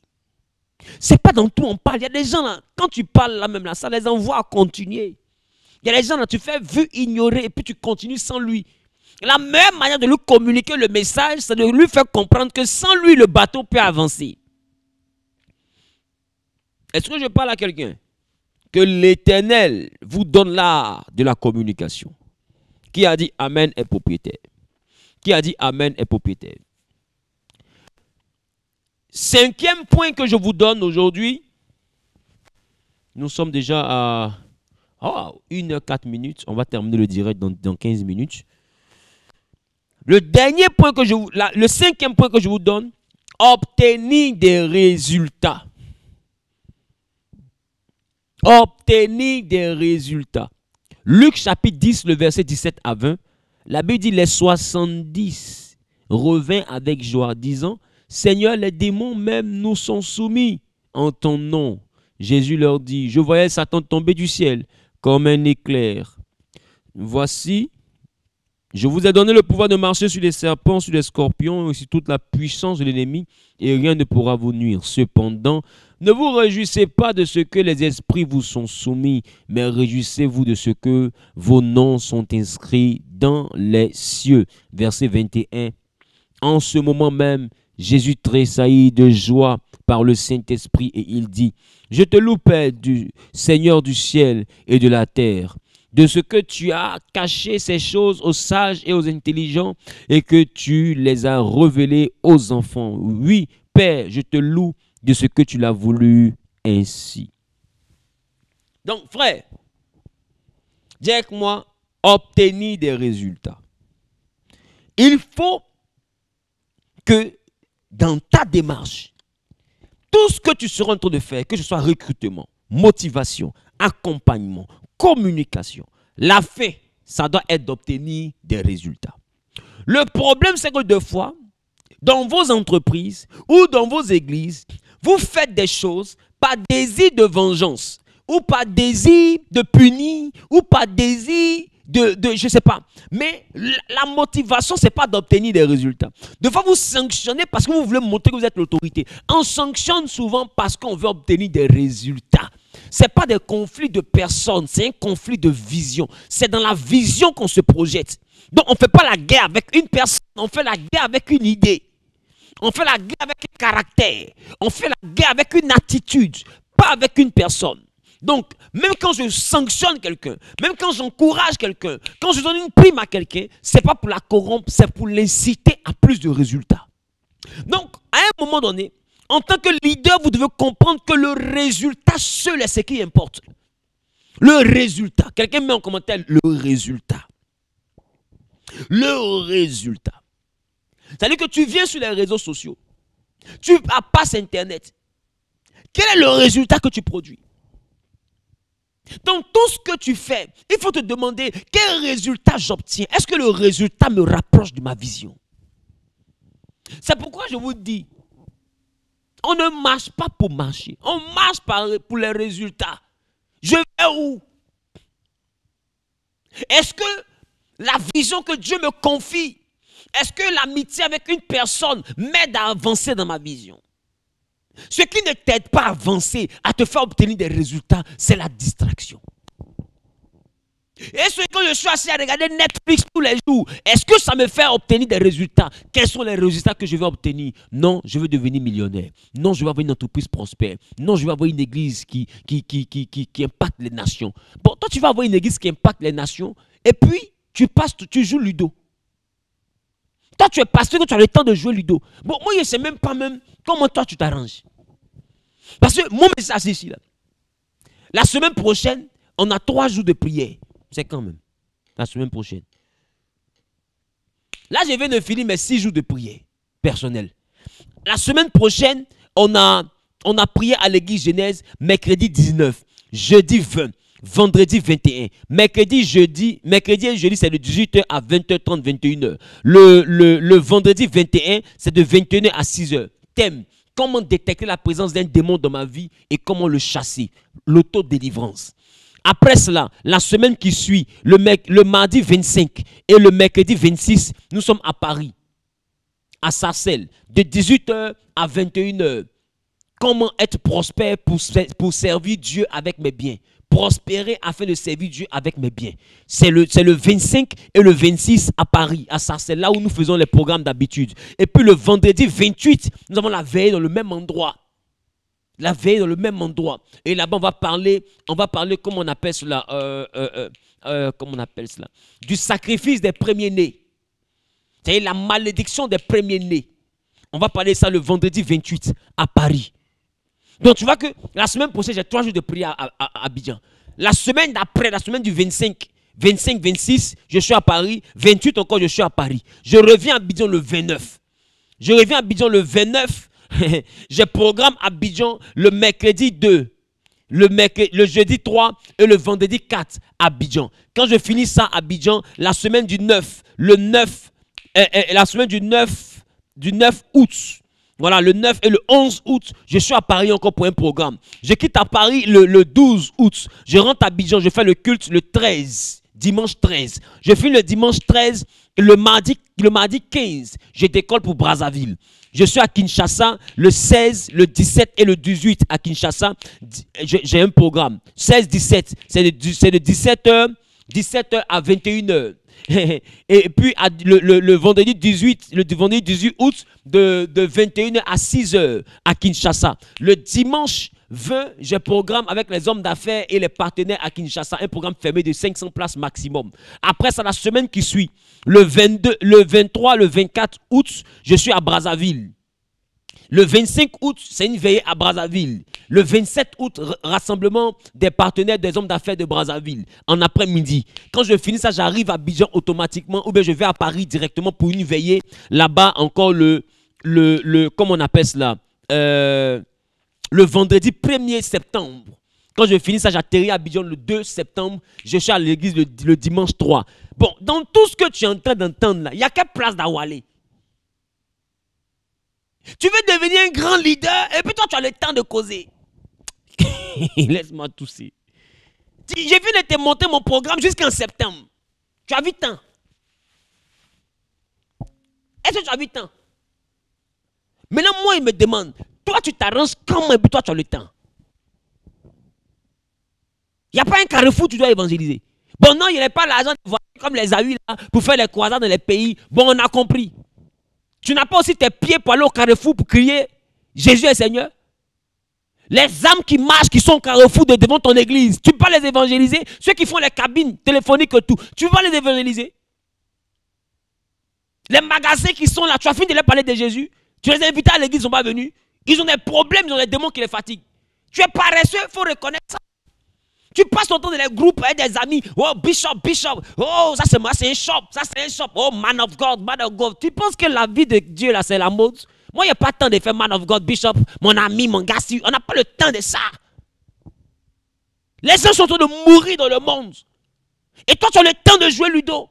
C'est pas dans tout on parle. Il y a des gens là, quand tu parles là même là, ça les envoie à continuer. Il y a des gens là, tu fais vu ignorer et puis tu continues sans lui. La meilleure manière de lui communiquer le message, c'est de lui faire comprendre que sans lui, le bateau peut avancer. Est-ce que je parle à quelqu'un? Que l'Éternel vous donne l'art de la communication. Qui a dit Amen est propriétaire? Qui a dit Amen est propriétaire? 5e point que je vous donne aujourd'hui. Nous sommes déjà à 1h04. On va terminer le direct dans 15 minutes. Le 5e point que je vous donne, obtenir des résultats. Obtenir des résultats. Luc chapitre 10, le verset 17 à 20. La Bible dit, les 70 revinrent avec joie, disant, Seigneur, les démons même nous sont soumis en ton nom. Jésus leur dit, je voyais Satan tomber du ciel comme un éclair. Voici, je vous ai donné le pouvoir de marcher sur les serpents, sur les scorpions et sur toute la puissance de l'ennemi, et rien ne pourra vous nuire. Cependant, ne vous réjouissez pas de ce que les esprits vous sont soumis, mais réjouissez-vous de ce que vos noms sont inscrits dans les cieux. Verset 21. En ce moment même, Jésus tressaillit de joie par le Saint-Esprit et il dit, je te loue, Père, du Seigneur du ciel et de la terre, de ce que tu as caché ces choses aux sages et aux intelligents et que tu les as révélées aux enfants. Oui, Père, je te loue de ce que tu l'as voulu ainsi. Donc, frère, dis avec moi, obtenir des résultats. Il faut que dans ta démarche, tout ce que tu seras en train de faire, que ce soit recrutement, motivation, accompagnement, communication, la fin, ça doit être d'obtenir des résultats. Le problème, c'est que des fois, dans vos entreprises ou dans vos églises, vous faites des choses par désir de vengeance, ou par désir de punir, ou par désir je sais pas. Mais la motivation, c'est pas d'obtenir des résultats. De fois, vous sanctionnez parce que vous voulez montrer que vous êtes l'autorité. On sanctionne souvent parce qu'on veut obtenir des résultats. C'est pas des conflits de personnes, c'est un conflit de vision. C'est dans la vision qu'on se projette. Donc, on ne fait pas la guerre avec une personne, on fait la guerre avec une idée. On fait la guerre avec un caractère. On fait la guerre avec une attitude, pas avec une personne. Donc, même quand je sanctionne quelqu'un, même quand j'encourage quelqu'un, quand je donne une prime à quelqu'un, ce n'est pas pour la corrompre, c'est pour l'inciter à plus de résultats. Donc, à un moment donné, en tant que leader, vous devez comprendre que le résultat seul est ce qui importe. Le résultat. Quelqu'un met en commentaire le résultat. Le résultat. C'est-à-dire que tu viens sur les réseaux sociaux, tu passes Internet. Quel est le résultat que tu produis? Donc tout ce que tu fais, il faut te demander quel résultat j'obtiens. Est-ce que le résultat me rapproche de ma vision? C'est pourquoi je vous dis, on ne marche pas pour marcher. On marche pour les résultats. Je vais où? Est-ce que la vision que Dieu me confie, est-ce que l'amitié avec une personne m'aide à avancer dans ma vision? Ce qui ne t'aide pas à avancer, à te faire obtenir des résultats, c'est la distraction. Et ce que je suis assis à regarder Netflix tous les jours, est-ce que ça me fait obtenir des résultats? Quels sont les résultats que je vais obtenir? Non, je veux devenir millionnaire. Non, je veux avoir une entreprise prospère. Non, je veux avoir une église qui impacte les nations. Bon, toi, tu vas avoir une église qui impacte les nations et puis tu joues Ludo. Toi, tu es pasteur que tu as le temps de jouer Ludo. Bon, moi, je ne sais même pas comment toi, tu t'arranges. Parce que mon message, c'est ici. Là. La semaine prochaine, on a 3 jours de prière. C'est quand même. La semaine prochaine. Là, je viens de finir mes 6 jours de prière personnelle. La semaine prochaine, on a prié à l'église Genèse mercredi 19, jeudi 20. Vendredi 21, mercredi et jeudi, c'est de 18h à 20h30, 21h. Le vendredi 21, c'est de 21h à 6h. Thème, comment détecter la présence d'un démon dans ma vie et comment le chasser. L'autodélivrance. Après cela, la semaine qui suit, le mardi 25 et le mercredi 26, nous sommes à Paris, à Sarcelles, de 18h à 21h. Comment être prospère pour servir Dieu avec mes biens. Prospérer afin de servir Dieu avec mes biens. C'est le 25 et le 26 à Paris, à Sarcelles, là où nous faisons les programmes d'habitude. Et puis le vendredi 28, nous avons la veille dans le même endroit. La veille dans le même endroit. Et là-bas, on va parler, comment on appelle cela, du sacrifice des premiers-nés. C'est-à-dire la malédiction des premiers-nés. On va parler de ça le vendredi 28 à Paris. Donc tu vois que la semaine prochaine, j'ai 3 jours de prière à Abidjan. La semaine d'après, la semaine du 25, 26, je suis à Paris. 28 encore, je suis à Paris. Je reviens à Abidjan le 29. J'ai programme à Abidjan le mercredi 2, le jeudi 3 et le vendredi 4 à Abidjan. Quand je finis ça à Abidjan, la semaine du 9, la semaine du 9 août, voilà, le 9 et le 11 août, je suis à Paris encore pour un programme. Je quitte à Paris le 12 août. Je rentre à Abidjan, je fais le culte le 13, dimanche 13. Je finis le dimanche 13 et le mardi 15, je décolle pour Brazzaville. Je suis à Kinshasa le 16, le 17 et le 18 à Kinshasa. J'ai un programme. 16-17, c'est de 17h à 21h. Et puis le vendredi 18 août de 21h à 6h à Kinshasa. Le dimanche 20, j'ai programme avec les hommes d'affaires et les partenaires à Kinshasa, un programme fermé de 500 places maximum. Après ça, la semaine qui suit, le 22, le 23, le 24 août, je suis à Brazzaville. Le 25 août, c'est une veillée à Brazzaville. Le 27 août, rassemblement des partenaires des hommes d'affaires de Brazzaville, en après-midi. Quand je finis ça, j'arrive à Abidjan automatiquement, ou bien je vais à Paris directement pour une veillée. Là-bas, encore comment on appelle cela, le vendredi 1er septembre. Quand je finis ça, j'atterris à Abidjan le 2 septembre. Je suis à l'église le dimanche 3. Bon, dans tout ce que tu es en train d'entendre là, il n'y a quelle place d'Awalé? Tu veux devenir un grand leader et puis toi tu as le temps de causer. Laisse-moi tousser. J'ai vu de te monter mon programme jusqu'en septembre. Tu as 8 ans. Est-ce que tu as 8 ans? Maintenant, moi, il me demande, toi, tu t'arranges comment et puis toi, tu as le temps? Il n'y a pas un carrefour, tu dois évangéliser. Bon, non, il n'y a pas l'argent de voyager comme les AU là, pour faire les croisades dans les pays. Bon, on a compris. Tu n'as pas aussi tes pieds pour aller au carrefour pour crier Jésus est Seigneur. Les âmes qui marchent, qui sont au carrefour devant ton église, tu peux les évangéliser. Ceux qui font les cabines téléphoniques et tout, tu vas les évangéliser. Les magasins qui sont là, tu as fini de leur parler de Jésus. Tu les as invités à l'église, ils ne sont pas venus. Ils ont des problèmes, ils ont des démons qui les fatiguent. Tu es paresseux, il faut reconnaître ça. Tu passes ton temps dans les groupes avec des amis. Oh, bishop, bishop. Oh, ça c'est moi, c'est un shop. Ça c'est un shop. Oh, man of God, man of God. Tu penses que la vie de Dieu là, c'est la mode? Moi, il n'y a pas le temps de faire man of God, bishop, mon ami, mon gars. On n'a pas le temps de ça. Les gens sont en train de mourir dans le monde. Et toi, tu as le temps de jouer Ludo.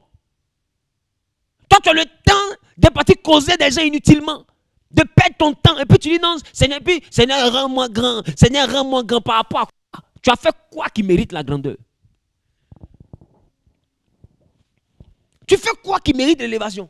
Toi, tu as le temps de partir causer des gens inutilement. De perdre ton temps. Et puis tu dis non, Seigneur, rends-moi grand. Seigneur, rends-moi grand par rapport à quoi? Tu as fait quoi qui mérite la grandeur? Tu fais quoi qui mérite l'élévation?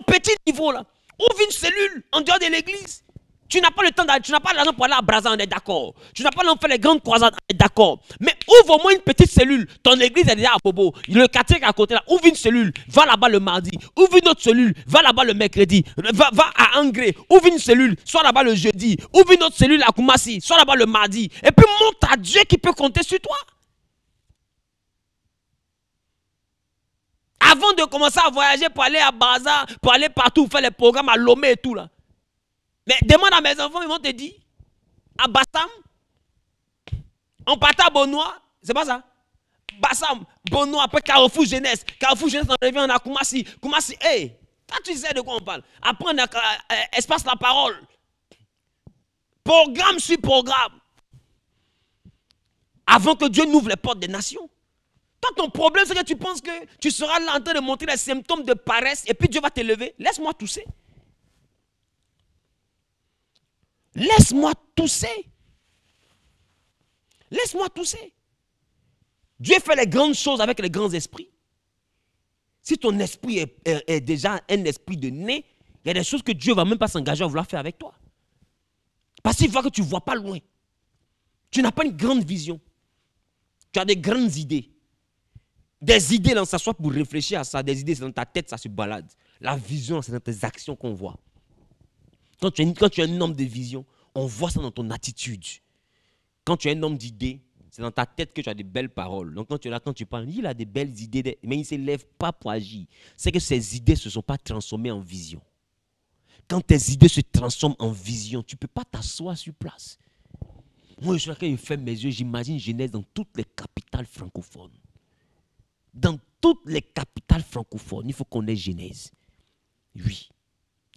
Petit niveau là. Ouvre une cellule en dehors de l'église. Tu n'as pas le temps, tu n'as pas l'argent pour aller à Brazza, on est d'accord. Tu n'as pas l'argent pour faire les grandes croisades, on est d'accord. Mais ouvre au moins une petite cellule. Ton église est déjà à Bobo. Le quartier qui est à côté là, ouvre une cellule. Va là-bas le mardi. Ouvre une autre cellule. Va là-bas le mercredi. Va à Angré. Ouvre une cellule. Sois là-bas le jeudi. Ouvre une autre cellule à Koumassi. Sois là-bas le mardi. Et puis monte à Dieu qui peut compter sur toi. Avant de commencer à voyager pour aller à Brazza, pour aller partout, faire les programmes à Lomé et tout là. Mais demande à mes enfants, ils vont te dire, à Bassam, on partait à Bonois, c'est pas ça? Bassam, Bonois, après Carrefour Jeunesse, on revient en Koumassi. Koumassi, hey, toi tu sais de quoi on parle. Après on a espace la parole. Programme sur programme. Avant que Dieu n'ouvre les portes des nations. Toi, ton problème, c'est que tu penses que tu seras là en train de montrer les symptômes de paresse et puis Dieu va te lever. Laisse-moi tousser. Laisse-moi tousser. Laisse-moi tousser. Dieu fait les grandes choses avec les grands esprits. Si ton esprit est déjà un esprit de nez, il y a des choses que Dieu ne va même pas s'engager à vouloir faire avec toi. Parce qu'il voit que tu ne vois pas loin. Tu n'as pas une grande vision. Tu as des grandes idées. Des idées, là, on s'assoit pour réfléchir à ça. Des idées, c'est dans ta tête, ça se balade. La vision, c'est dans tes actions qu'on voit. Quand tu es un homme de vision, on voit ça dans ton attitude. Quand tu es un homme d'idées, c'est dans ta tête que tu as de belles paroles. Donc quand tu es là, quand tu parles, il a des belles idées, mais il ne se lève pas pour agir. C'est que ces idées ne se sont pas transformées en vision. Quand tes idées se transforment en vision, tu ne peux pas t'asseoir sur place. Moi, je suis là, quand je ferme mes yeux, j'imagine Genèse dans toutes les capitales francophones. Dans toutes les capitales francophones, il faut qu'on ait Genèse. Oui.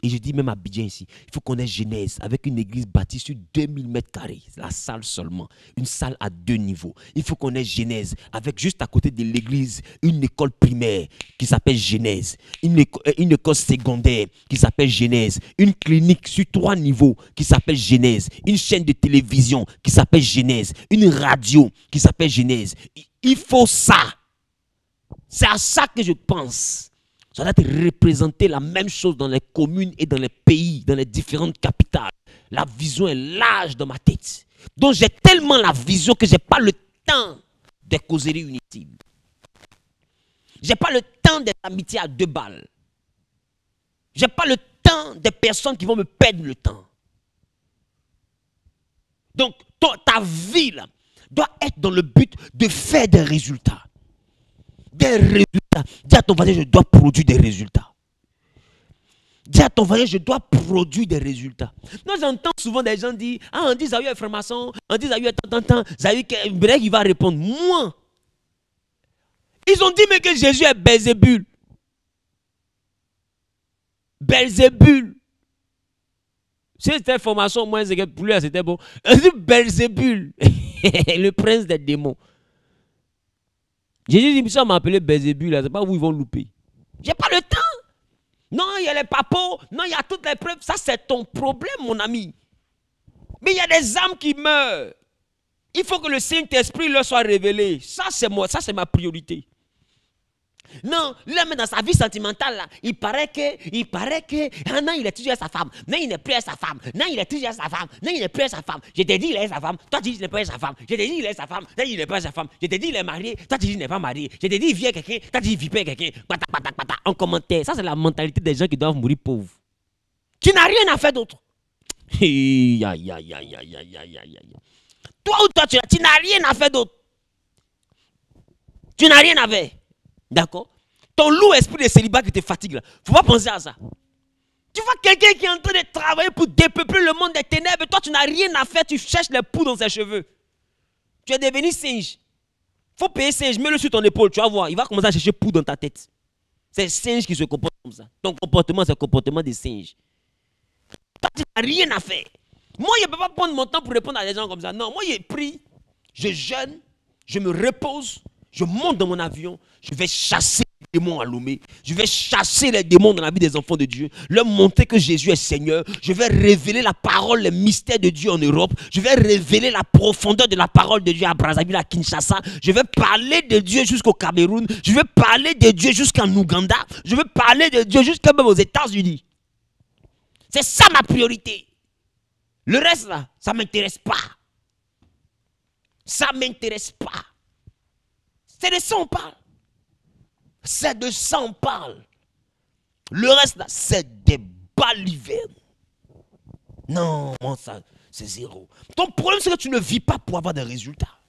Et je dis même à Abidjan ici, il faut qu'on ait Genèse avec une église bâtie sur 2000 mètres carrés, la salle seulement, une salle à 2 niveaux. Il faut qu'on ait Genèse avec juste à côté de l'église une école primaire qui s'appelle Genèse, une école secondaire qui s'appelle Genèse, une clinique sur 3 niveaux qui s'appelle Genèse, une chaîne de télévision qui s'appelle Genèse, une radio qui s'appelle Genèse. Il faut ça. C'est à ça que je pense. Ça doit être représenter la même chose dans les communes et dans les pays, dans les différentes capitales. La vision est large dans ma tête. Donc j'ai tellement la vision que je n'ai pas le temps des causeries inutiles. Je n'ai pas le temps des amitiés à 2 balles. Je n'ai pas le temps des personnes qui vont me perdre le temps. Donc ta vie là, doit être dans le but de faire des résultats. Des résultats. Dis à ton voisin, je dois produire des résultats. Dis à ton voisin, je dois produire des résultats. Moi, j'entends souvent des gens dire, ah, on dit Zayu est franc-maçon, on dit Zayu est tant, Zayu, il va répondre, moi. Ils ont dit, mais que Jésus est Belzébul. Belzébul. Si c'était formation, moi, pour lui, c'était bon. On dit Belzébul, le prince des démons. Jésus dit, ça m'a appelé Belzébul, c'est pas où ils vont louper. J'ai pas le temps. Non, il y a les papos, non, il y a toutes les preuves. Ça, c'est ton problème, mon ami. Mais il y a des âmes qui meurent. Il faut que le Saint-Esprit leur soit révélé. Ça, c'est moi, ça, c'est ma priorité. Non, l'homme dans sa vie sentimentale, là, il paraît que, ah non, il est toujours à sa femme. Non, il n'est plus à sa femme. Non, il est toujours à sa femme. Non, il n'est plus à sa femme. Je t'ai dit, il est à sa femme. Toi, tu dis, il n'est pas à sa femme. Je t'ai dit, il est à sa femme. Toi, il n'est pas à sa femme. Je t'ai dit, il est marié. Toi, tu dis, il n'est pas marié. Je t'ai dit, il vit avec quelqu'un. Toi, tu dis, il vit pas avec quelqu'un. En commentaire. Ça, c'est la mentalité des gens qui doivent mourir pauvres. Tu n'as rien à faire d'autre. Aïe, aïe, aïe, aïe, aïe, aïe, aïe, aïe. Toi ou toi, tu n'as rien à faire d'autre. Tu n'as rien à faire. D'accord? Ton lourd esprit de célibat qui te fatigue là. Faut pas penser à ça. Tu vois quelqu'un qui est en train de travailler pour dépeupler le monde des ténèbres. Toi, tu n'as rien à faire. Tu cherches les poux dans ses cheveux. Tu es devenu singe. Faut payer singe. Mets-le sur ton épaule. Tu vas voir. Il va commencer à chercher poux dans ta tête. C'est singe qui se comporte comme ça. Ton comportement, c'est le comportement des singes. Toi, tu n'as rien à faire. Moi, je ne peux pas prendre mon temps pour répondre à des gens comme ça. Non, moi, je prie. Je jeûne. Je me repose. Je monte dans mon avion, je vais chasser les démons à Lomé. Je vais chasser les démons dans la vie des enfants de Dieu. Leur montrer que Jésus est Seigneur. Je vais révéler la parole, les mystères de Dieu en Europe. Je vais révéler la profondeur de la parole de Dieu à Brazzaville, à Kinshasa. Je vais parler de Dieu jusqu'au Cameroun. Je vais parler de Dieu jusqu'en Ouganda. Je vais parler de Dieu jusqu'à même aux États-Unis. C'est ça ma priorité. Le reste là, ça ne m'intéresse pas. Ça ne m'intéresse pas. C'est de ça on parle. C'est de ça on parle. Le reste là, c'est des balivernes. Non, ça, c'est zéro. Ton problème, c'est que tu ne vis pas pour avoir des résultats.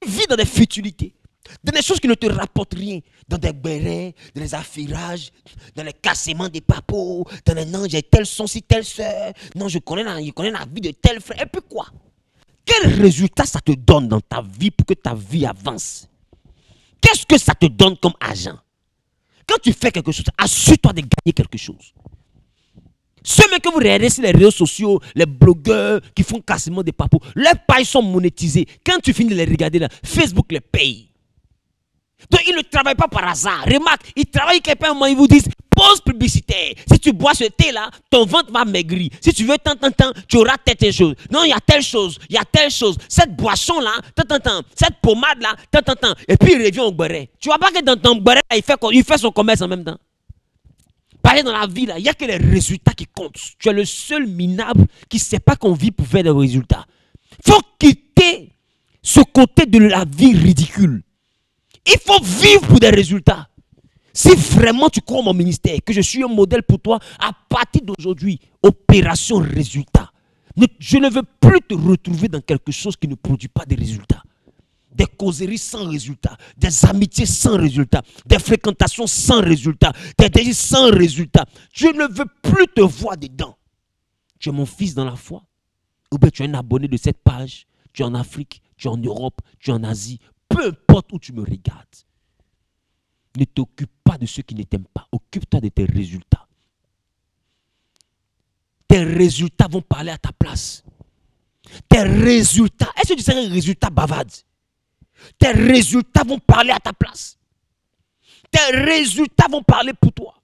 Tu vis dans des futilités. Dans des choses qui ne te rapportent rien. Dans des bérets, dans les affairages, dans les cassements des papos, dans les non, j'ai tel son, si telle soeur. Non, je connais la vie de tel frère. Et puis quoi? Quel résultat ça te donne dans ta vie pour que ta vie avance? Qu'est-ce que ça te donne comme argent? Quand tu fais quelque chose, assure-toi de gagner quelque chose. Ceux que vous regardez sur les réseaux sociaux, les blogueurs qui font quasiment des papos, leurs pages sont monétisées. Quand tu finis de les regarder, là, Facebook les paye. Donc ils ne travaillent pas par hasard. Remarque, ils travaillent quelque part, ils vous disent pause publicitaire. Si tu bois ce thé-là, ton ventre va maigrir. Si tu veux tant, tu auras telle chose. Non, il y a telle chose, il y a telle chose. Cette boisson-là, cette pommade-là, et puis il revient au béret. Tu vois pas que dans ton béret, il fait son commerce en même temps. Pareil dans la vie, il n'y a que les résultats qui comptent. Tu es le seul minable qui ne sait pas qu'on vit pour faire des résultats. Il faut quitter ce côté de la vie ridicule. Il faut vivre pour des résultats. Si vraiment tu crois en mon ministère, que je suis un modèle pour toi, à partir d'aujourd'hui, opération résultat. Je ne veux plus te retrouver dans quelque chose qui ne produit pas de résultats. Des causeries sans résultat, des amitiés sans résultat, des fréquentations sans résultat, des désirs sans résultat. Je ne veux plus te voir dedans. Tu es mon fils dans la foi. Ou bien tu es un abonné de cette page. Tu es en Afrique, tu es en Europe, tu es en Asie. Peu importe où tu me regardes. Ne t'occupe pas de ceux qui ne t'aiment pas. Occupe-toi de tes résultats. Tes résultats vont parler à ta place. Tes résultats. Est-ce que tu sais un résultat bavarde? Tes résultats vont parler à ta place. Tes résultats vont parler pour toi.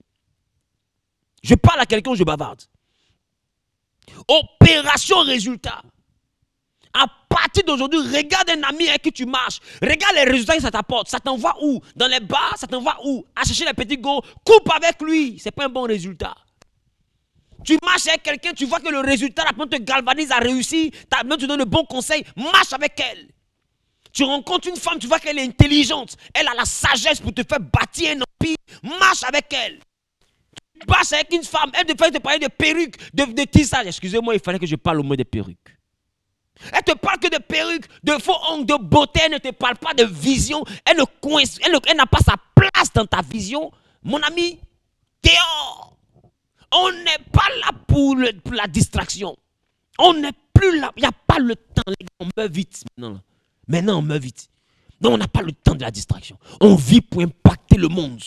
Je parle à quelqu'un, je bavarde. Opération résultat. À partir d'aujourd'hui, regarde un ami avec qui tu marches. Regarde les résultats que ça t'apporte. Ça t'envoie où? Dans les bars, ça t'envoie où? À chercher les petits go. Coupe avec lui. Ce n'est pas un bon résultat. Tu marches avec quelqu'un, tu vois que le résultat, la personne te galvanise à réussir. Ta personne te donne de bons conseils. Marche avec elle. Tu rencontres une femme, tu vois qu'elle est intelligente. Elle a la sagesse pour te faire bâtir un empire. Marche avec elle. Tu marches avec une femme, elle te fait te parler de perruques, de tissage. Excusez-moi, il fallait que je parle au moins de perruques. Elle te parle que de perruques, de faux ongles, de beauté. Elle ne te parle pas de vision. Elle n'a pas sa place dans ta vision. Mon ami, dehors. On n'est pas là pour la distraction. On n'est plus là. Il n'y a pas le temps. Les gars, on meurt vite maintenant. Maintenant, on meurt vite. Non, on n'a pas le temps de la distraction. On vit pour impacter le monde.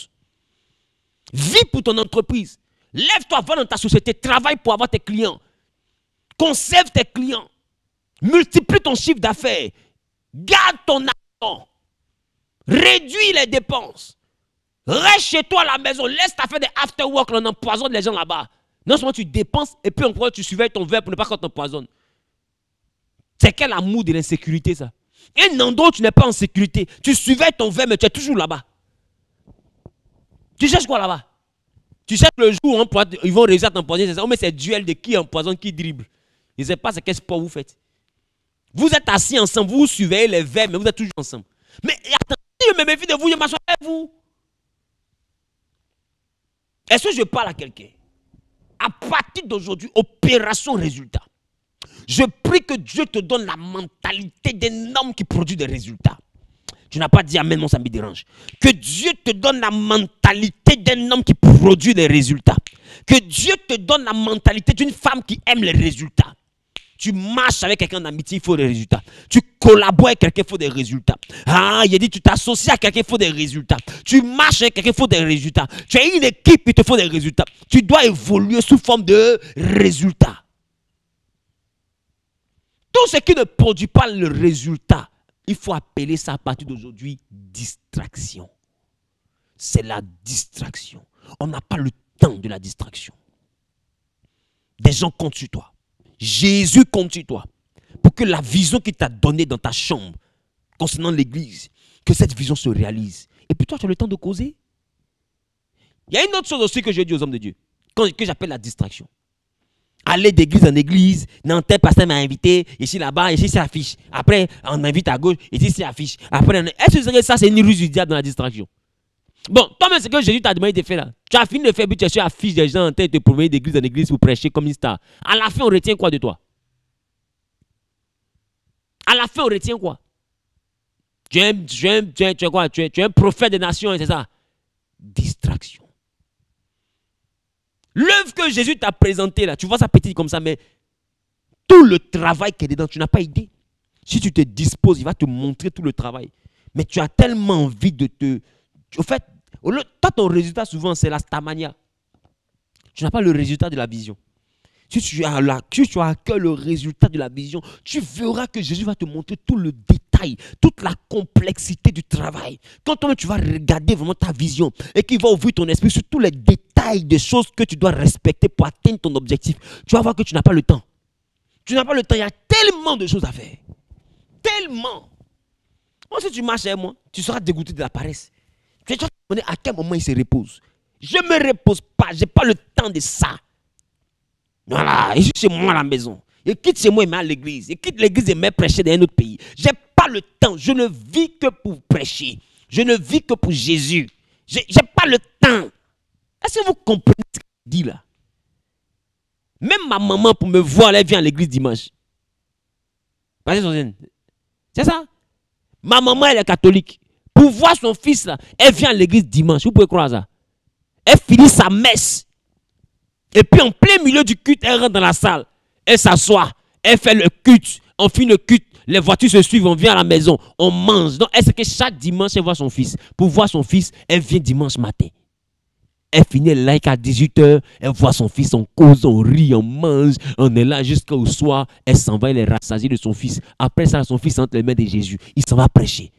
Vis pour ton entreprise. Lève-toi, va dans ta société. Travaille pour avoir tes clients. Conserve tes clients. Multiplie ton chiffre d'affaires. Garde ton argent. Réduis les dépenses. Reste chez toi à la maison. Laisse ta faire des after-work. On empoisonne les gens là-bas. Non seulement tu dépenses et puis encore tu surveilles ton verre pour ne pas qu'on t'empoisonne. C'est quel amour de l'insécurité ça? Un endroit où tu n'es pas en sécurité. Tu surveilles ton verre mais tu es toujours là-bas. Tu cherches quoi là-bas? Tu cherches le jour où ils vont réussir à t'empoisonner, c'est ça? Mais c'est duel de qui empoisonne, qui dribble. Je ne sais pas quel sport vous faites. Vous êtes assis ensemble, vous surveillez les verres, mais vous êtes toujours ensemble. Mais attendez, je me méfie de vous, je m'assois avec vous. Est-ce que je parle à quelqu'un? À partir d'aujourd'hui, opération résultat. Je prie que Dieu te donne la mentalité d'un homme qui produit des résultats. Tu n'as pas dit amen, non, ça me dérange. Que Dieu te donne la mentalité d'un homme qui produit des résultats. Que Dieu te donne la mentalité d'une femme qui aime les résultats. Tu marches avec quelqu'un en amitié, il faut des résultats. Tu collabores avec quelqu'un, il faut des résultats. Ah, il a dit, tu t'associes à quelqu'un, il faut des résultats. Tu marches avec quelqu'un, il faut des résultats. Tu as une équipe, il te faut des résultats. Tu dois évoluer sous forme de résultats. Tout ce qui ne produit pas le résultat, il faut appeler ça à partir d'aujourd'hui distraction. C'est la distraction. On n'a pas le temps de la distraction. Des gens comptent sur toi. Jésus compte sur toi. Pour que la vision qu'il t'a donnée dans ta chambre concernant l'église, que cette vision se réalise. Et puis toi, tu as le temps de causer. Il y a une autre chose aussi que je dis aux hommes de Dieu, que j'appelle la distraction. Aller d'église en église, non, tel pasteur m'a invité, ici là-bas, ici c'est affiche. Après, on invite à gauche, ici c'est affiche. Après, est-ce que ça c'est une ruse du diable dans la distraction? Bon, toi-même, c'est que Jésus t'a demandé de faire là. Tu as fini de faire, puis tu as affiche des gens en tête de promener d'église en église pour prêcher comme une star. À la fin, on retient quoi de toi? À la fin, on retient quoi? Tu es un prophète des nations, c'est ça? Distraction. L'œuvre que Jésus t'a présentée là, tu vois ça petite comme ça, mais tout le travail qui est dedans, tu n'as pas idée. Si tu te disposes, il va te montrer tout le travail. Mais tu as tellement envie de te... Au fait, toi, ton résultat souvent, c'est la stamania. Tu n'as pas le résultat de la vision. Si tu as à cœur le résultat de la vision, tu verras que Jésus va te montrer tout le détail, toute la complexité du travail. Quand toi, tu vas regarder vraiment ta vision et qu'il va ouvrir ton esprit sur tous les détails des choses que tu dois respecter pour atteindre ton objectif, tu vas voir que tu n'as pas le temps. Tu n'as pas le temps, il y a tellement de choses à faire. Tellement. Moi, si tu marches avec moi, tu seras dégoûté de la paresse. Tu vas te demander à quel moment il se repose. Je ne me repose pas, je n'ai pas le temps de ça. Voilà, je suis chez moi à la maison. Il quitte chez moi et met à l'église. Il quitte l'église et met prêcher dans un autre pays. Je n'ai pas le temps. Je ne vis que pour prêcher. Je ne vis que pour Jésus. Je n'ai pas le temps. Est-ce que vous comprenez ce que je dis là? Même ma maman, pour me voir, elle vient à l'église dimanche. C'est ça? Ma maman, elle est catholique. Pour voir son fils là, elle vient à l'église dimanche. Vous pouvez croire ça? Elle finit sa messe. Et puis en plein milieu du culte, elle rentre dans la salle. Elle s'assoit. Elle fait le culte. On finit le culte. Les voitures se suivent. On vient à la maison. On mange. Donc, est-ce que chaque dimanche, elle voit son fils? Pour voir son fils, elle vient dimanche matin. Elle finit le like à 18h. Elle voit son fils. On cause, on rit, on mange. On est là jusqu'au soir. Elle s'en va. Elle est rassasiée de son fils. Après ça, son fils entre les mains de Jésus. Il s'en va prêcher.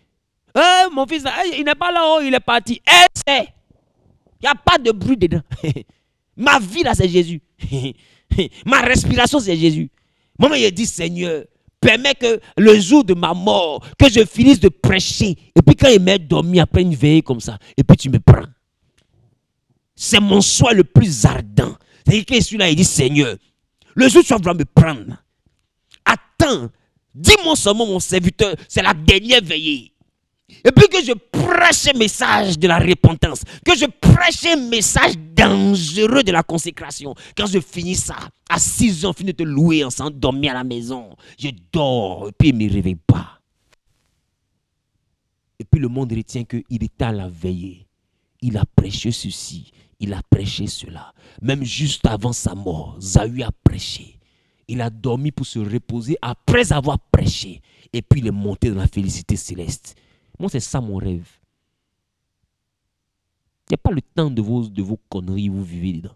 Mon fils, il n'est pas là-haut. Il est parti. Elle sait. Il n'y a pas de bruit dedans. Ma vie là, c'est Jésus. Ma respiration, c'est Jésus. Maman, il dit, Seigneur, permets que le jour de ma mort, que je finisse de prêcher. Et puis quand il m'a dormi après une veillée comme ça, et puis tu me prends. C'est mon souhait le plus ardent. C'est-à-dire que celui-là, il dit, Seigneur, le jour où tu vas vouloir me prendre, attends, dis-moi seulement, mon serviteur, c'est la dernière veillée. Et puis que je prêche un message de la repentance, que je prêche un message dangereux de la consécration. Quand je finis ça, à 6 ans, je finis de te louer ensemble, dormir à la maison. Je dors et puis il ne me réveille pas. Et puis le monde retient qu'il était à la veillée. Il a prêché ceci, il a prêché cela. Même juste avant sa mort, Zahu a prêché. Il a dormi pour se reposer après avoir prêché. Et puis il est monté dans la félicité céleste. Moi, c'est ça mon rêve. Il n'y a pas le temps de vos conneries, vous vivez dedans.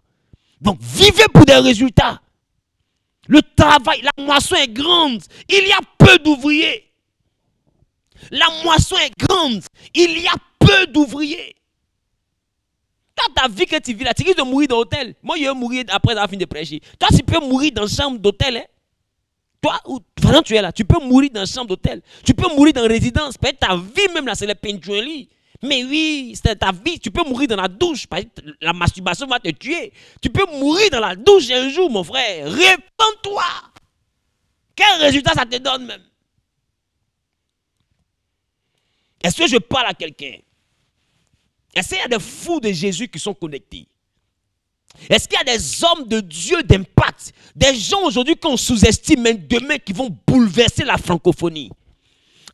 Donc, vivez pour des résultats. Le travail, la moisson est grande. Il y a peu d'ouvriers. La moisson est grande. Il y a peu d'ouvriers. Quand ta vie que tu vis là, tu risques de mourir dans l'hôtel. Moi, je vais mourir après avoir fini de prêcher. Toi, tu peux mourir dans une chambre d'hôtel. Hein? Toi, pendant que tu es là, tu peux mourir dans une chambre d'hôtel. Tu peux mourir dans une résidence. Peut-être ta vie même là, c'est le peinturerie. Mais oui, c'est ta vie. Tu peux mourir dans la douche. La masturbation va te tuer. Tu peux mourir dans la douche un jour, mon frère. Répands-toi. Quel résultat ça te donne même? Est-ce que je parle à quelqu'un? Est-ce qu'il y a des fous de Jésus qui sont connectés? Est-ce qu'il y a des hommes de Dieu d'impact? Des gens aujourd'hui qu'on sous-estime, mais demain qui vont bouleverser la francophonie.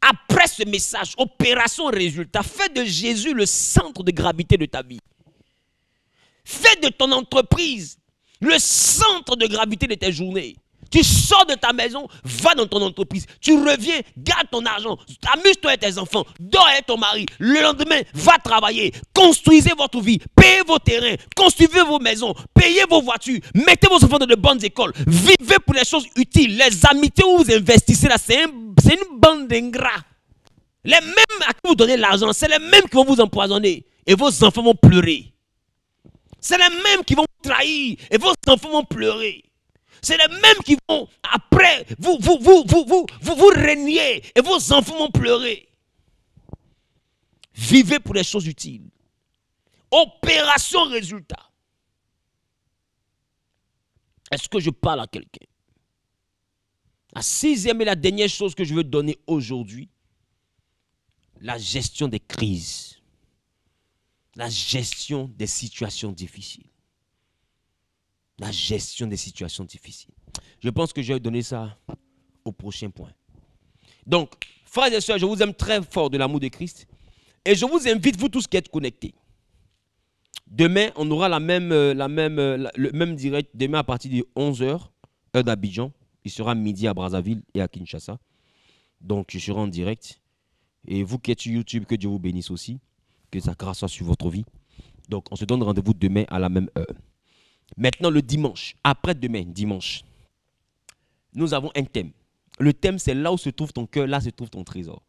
Après ce message, opération résultat, fais de Jésus le centre de gravité de ta vie. Fais de ton entreprise le centre de gravité de tes journées. Tu sors de ta maison, va dans ton entreprise. Tu reviens, garde ton argent, amuse-toi avec tes enfants, dors avec ton mari. Le lendemain, va travailler. Construisez votre vie, payez vos terrains, construisez vos maisons, payez vos voitures, mettez vos enfants dans de bonnes écoles. Vivez pour les choses utiles. Les amitiés où vous investissez là, c'est une bande d'ingrats. Les mêmes à qui vous donnez l'argent, c'est les mêmes qui vont vous empoisonner. Et vos enfants vont pleurer. C'est les mêmes qui vont vous trahir. Et vos enfants vont pleurer. C'est les mêmes qui vont, après, vous régner et vos enfants vont pleurer. Vivez pour les choses utiles. Opération résultat. Est-ce que je parle à quelqu'un? La sixième et la dernière chose que je veux donner aujourd'hui, la gestion des crises. La gestion des situations difficiles. La gestion des situations difficiles. Je pense que je vais donner ça au prochain point. Donc, frères et sœurs, je vous aime très fort de l'amour de Christ. Et je vous invite, vous tous qui êtes connectés. Demain, on aura le même direct. Demain, à partir de 11h, heure d'Abidjan. Il sera midi à Brazzaville et à Kinshasa. Donc, je serai en direct. Et vous qui êtes sur YouTube, que Dieu vous bénisse aussi. Que sa grâce soit sur votre vie. Donc, on se donne rendez-vous demain à la même heure. Maintenant, le dimanche, après-demain, dimanche, nous avons un thème. Le thème, c'est là où se trouve ton cœur, là se trouve ton trésor.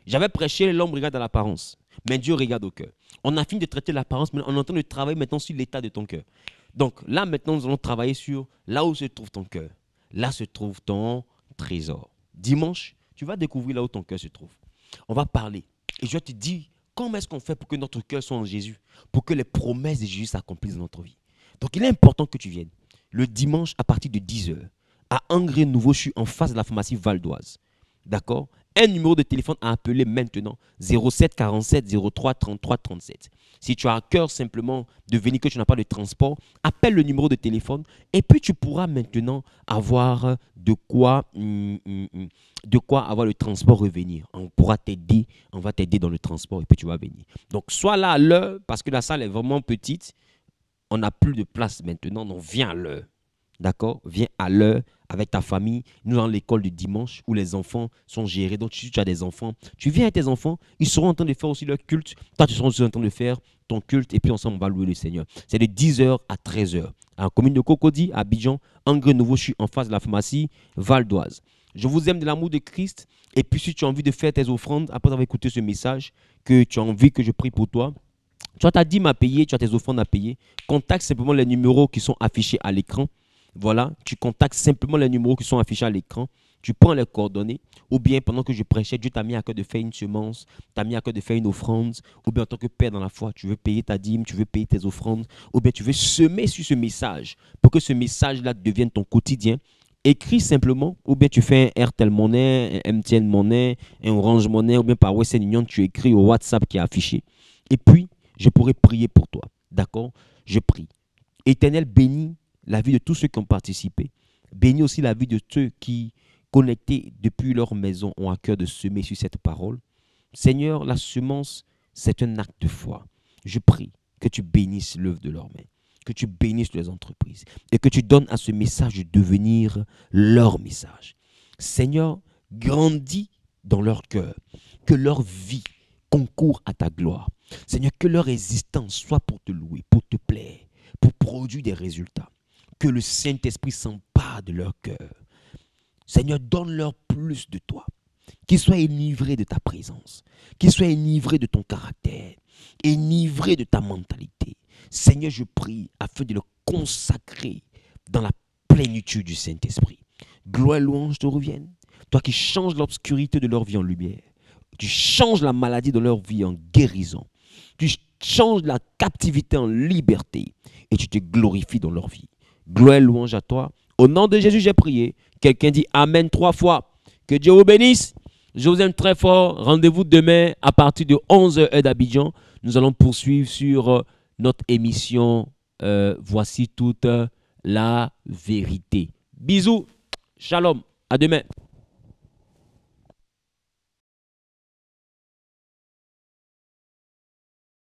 J'avais prêché, l'homme regarde à l'apparence, mais Dieu regarde au cœur. On a fini de traiter l'apparence, mais on est en train de travailler maintenant sur l'état de ton cœur. Donc là, maintenant, nous allons travailler sur là où se trouve ton cœur. Là se trouve ton trésor. Dimanche, tu vas découvrir là où ton cœur se trouve. On va parler. Et je vais te dire, comment est-ce qu'on fait pour que notre cœur soit en Jésus? Pour que les promesses de Jésus s'accomplissent dans notre vie. Donc, il est important que tu viennes le dimanche à partir de 10h à Angré Nouveau. Je suis en face de la pharmacie Val d'Oise. D'accord? Un numéro de téléphone à appeler maintenant, 07 47 03 33 37. Si tu as à cœur simplement de venir, que tu n'as pas de transport, appelle le numéro de téléphone et puis tu pourras maintenant avoir de quoi avoir le transport revenir. On pourra t'aider, on va t'aider dans le transport et puis tu vas venir. Donc, sois là à l'heure parce que la salle est vraiment petite. On n'a plus de place maintenant, donc viens à l'heure. D'accord? Viens à l'heure avec ta famille. Nous avons l'école du dimanche où les enfants sont gérés. Donc, si tu as des enfants, tu viens avec tes enfants. Ils seront en train de faire aussi leur culte. Toi, tu seras aussi en train de faire ton culte. Et puis, ensemble, on va louer le Seigneur. C'est de 10h à 13h. À la commune de Cocody, à Abidjan, Angré Nouveau, je suis en face de la pharmacie Val d'Oise. Je vous aime de l'amour de Christ. Et puis, si tu as envie de faire tes offrandes, après avoir écouté ce message, que tu as envie que je prie pour toi, tu as ta dîme à payer, tu as tes offrandes à payer. Contacte simplement les numéros qui sont affichés à l'écran. Voilà, tu contactes simplement les numéros qui sont affichés à l'écran. Tu prends les coordonnées. Ou bien pendant que je prêchais, Dieu t'a mis à cœur de faire une semence, t'a mis à cœur de faire une offrande. Ou bien en tant que père dans la foi, tu veux payer ta dîme, tu veux payer tes offrandes. Ou bien tu veux semer sur ce message pour que ce message-là devienne ton quotidien. Écris simplement, ou bien tu fais un Airtel Money, un MTN Money, un Orange Money, ou bien par Western Union, tu écris au WhatsApp qui est affiché. Et puis, je pourrais prier pour toi. D'accord? Je prie. Éternel, bénis la vie de tous ceux qui ont participé. Bénis aussi la vie de ceux qui, connectés depuis leur maison, ont à cœur de semer sur cette parole. Seigneur, la semence, c'est un acte de foi. Je prie que tu bénisses l'œuvre de leurs mains, que tu bénisses les entreprises et que tu donnes à ce message de devenir leur message. Seigneur, grandis dans leur cœur, que leur vie concourt à ta gloire. Seigneur, que leur existence soit pour te louer, pour te plaire, pour produire des résultats. Que le Saint-Esprit s'empare de leur cœur. Seigneur, donne-leur plus de toi. Qu'ils soient enivrés de ta présence. Qu'ils soient enivrés de ton caractère. Enivrés de ta mentalité. Seigneur, je prie afin de le consacrer dans la plénitude du Saint-Esprit. Gloire et louange te reviennent. Toi qui changes l'obscurité de leur vie en lumière. Tu changes la maladie de leur vie en guérison. Tu changes la captivité en liberté et tu te glorifies dans leur vie. Gloire et louange à toi. Au nom de Jésus, j'ai prié. Quelqu'un dit Amen 3 fois. Que Dieu vous bénisse. Je vous aime très fort. Rendez-vous demain à partir de 11h d'Abidjan. Nous allons poursuivre sur notre émission Voici toute la vérité. Bisous. Shalom. À demain.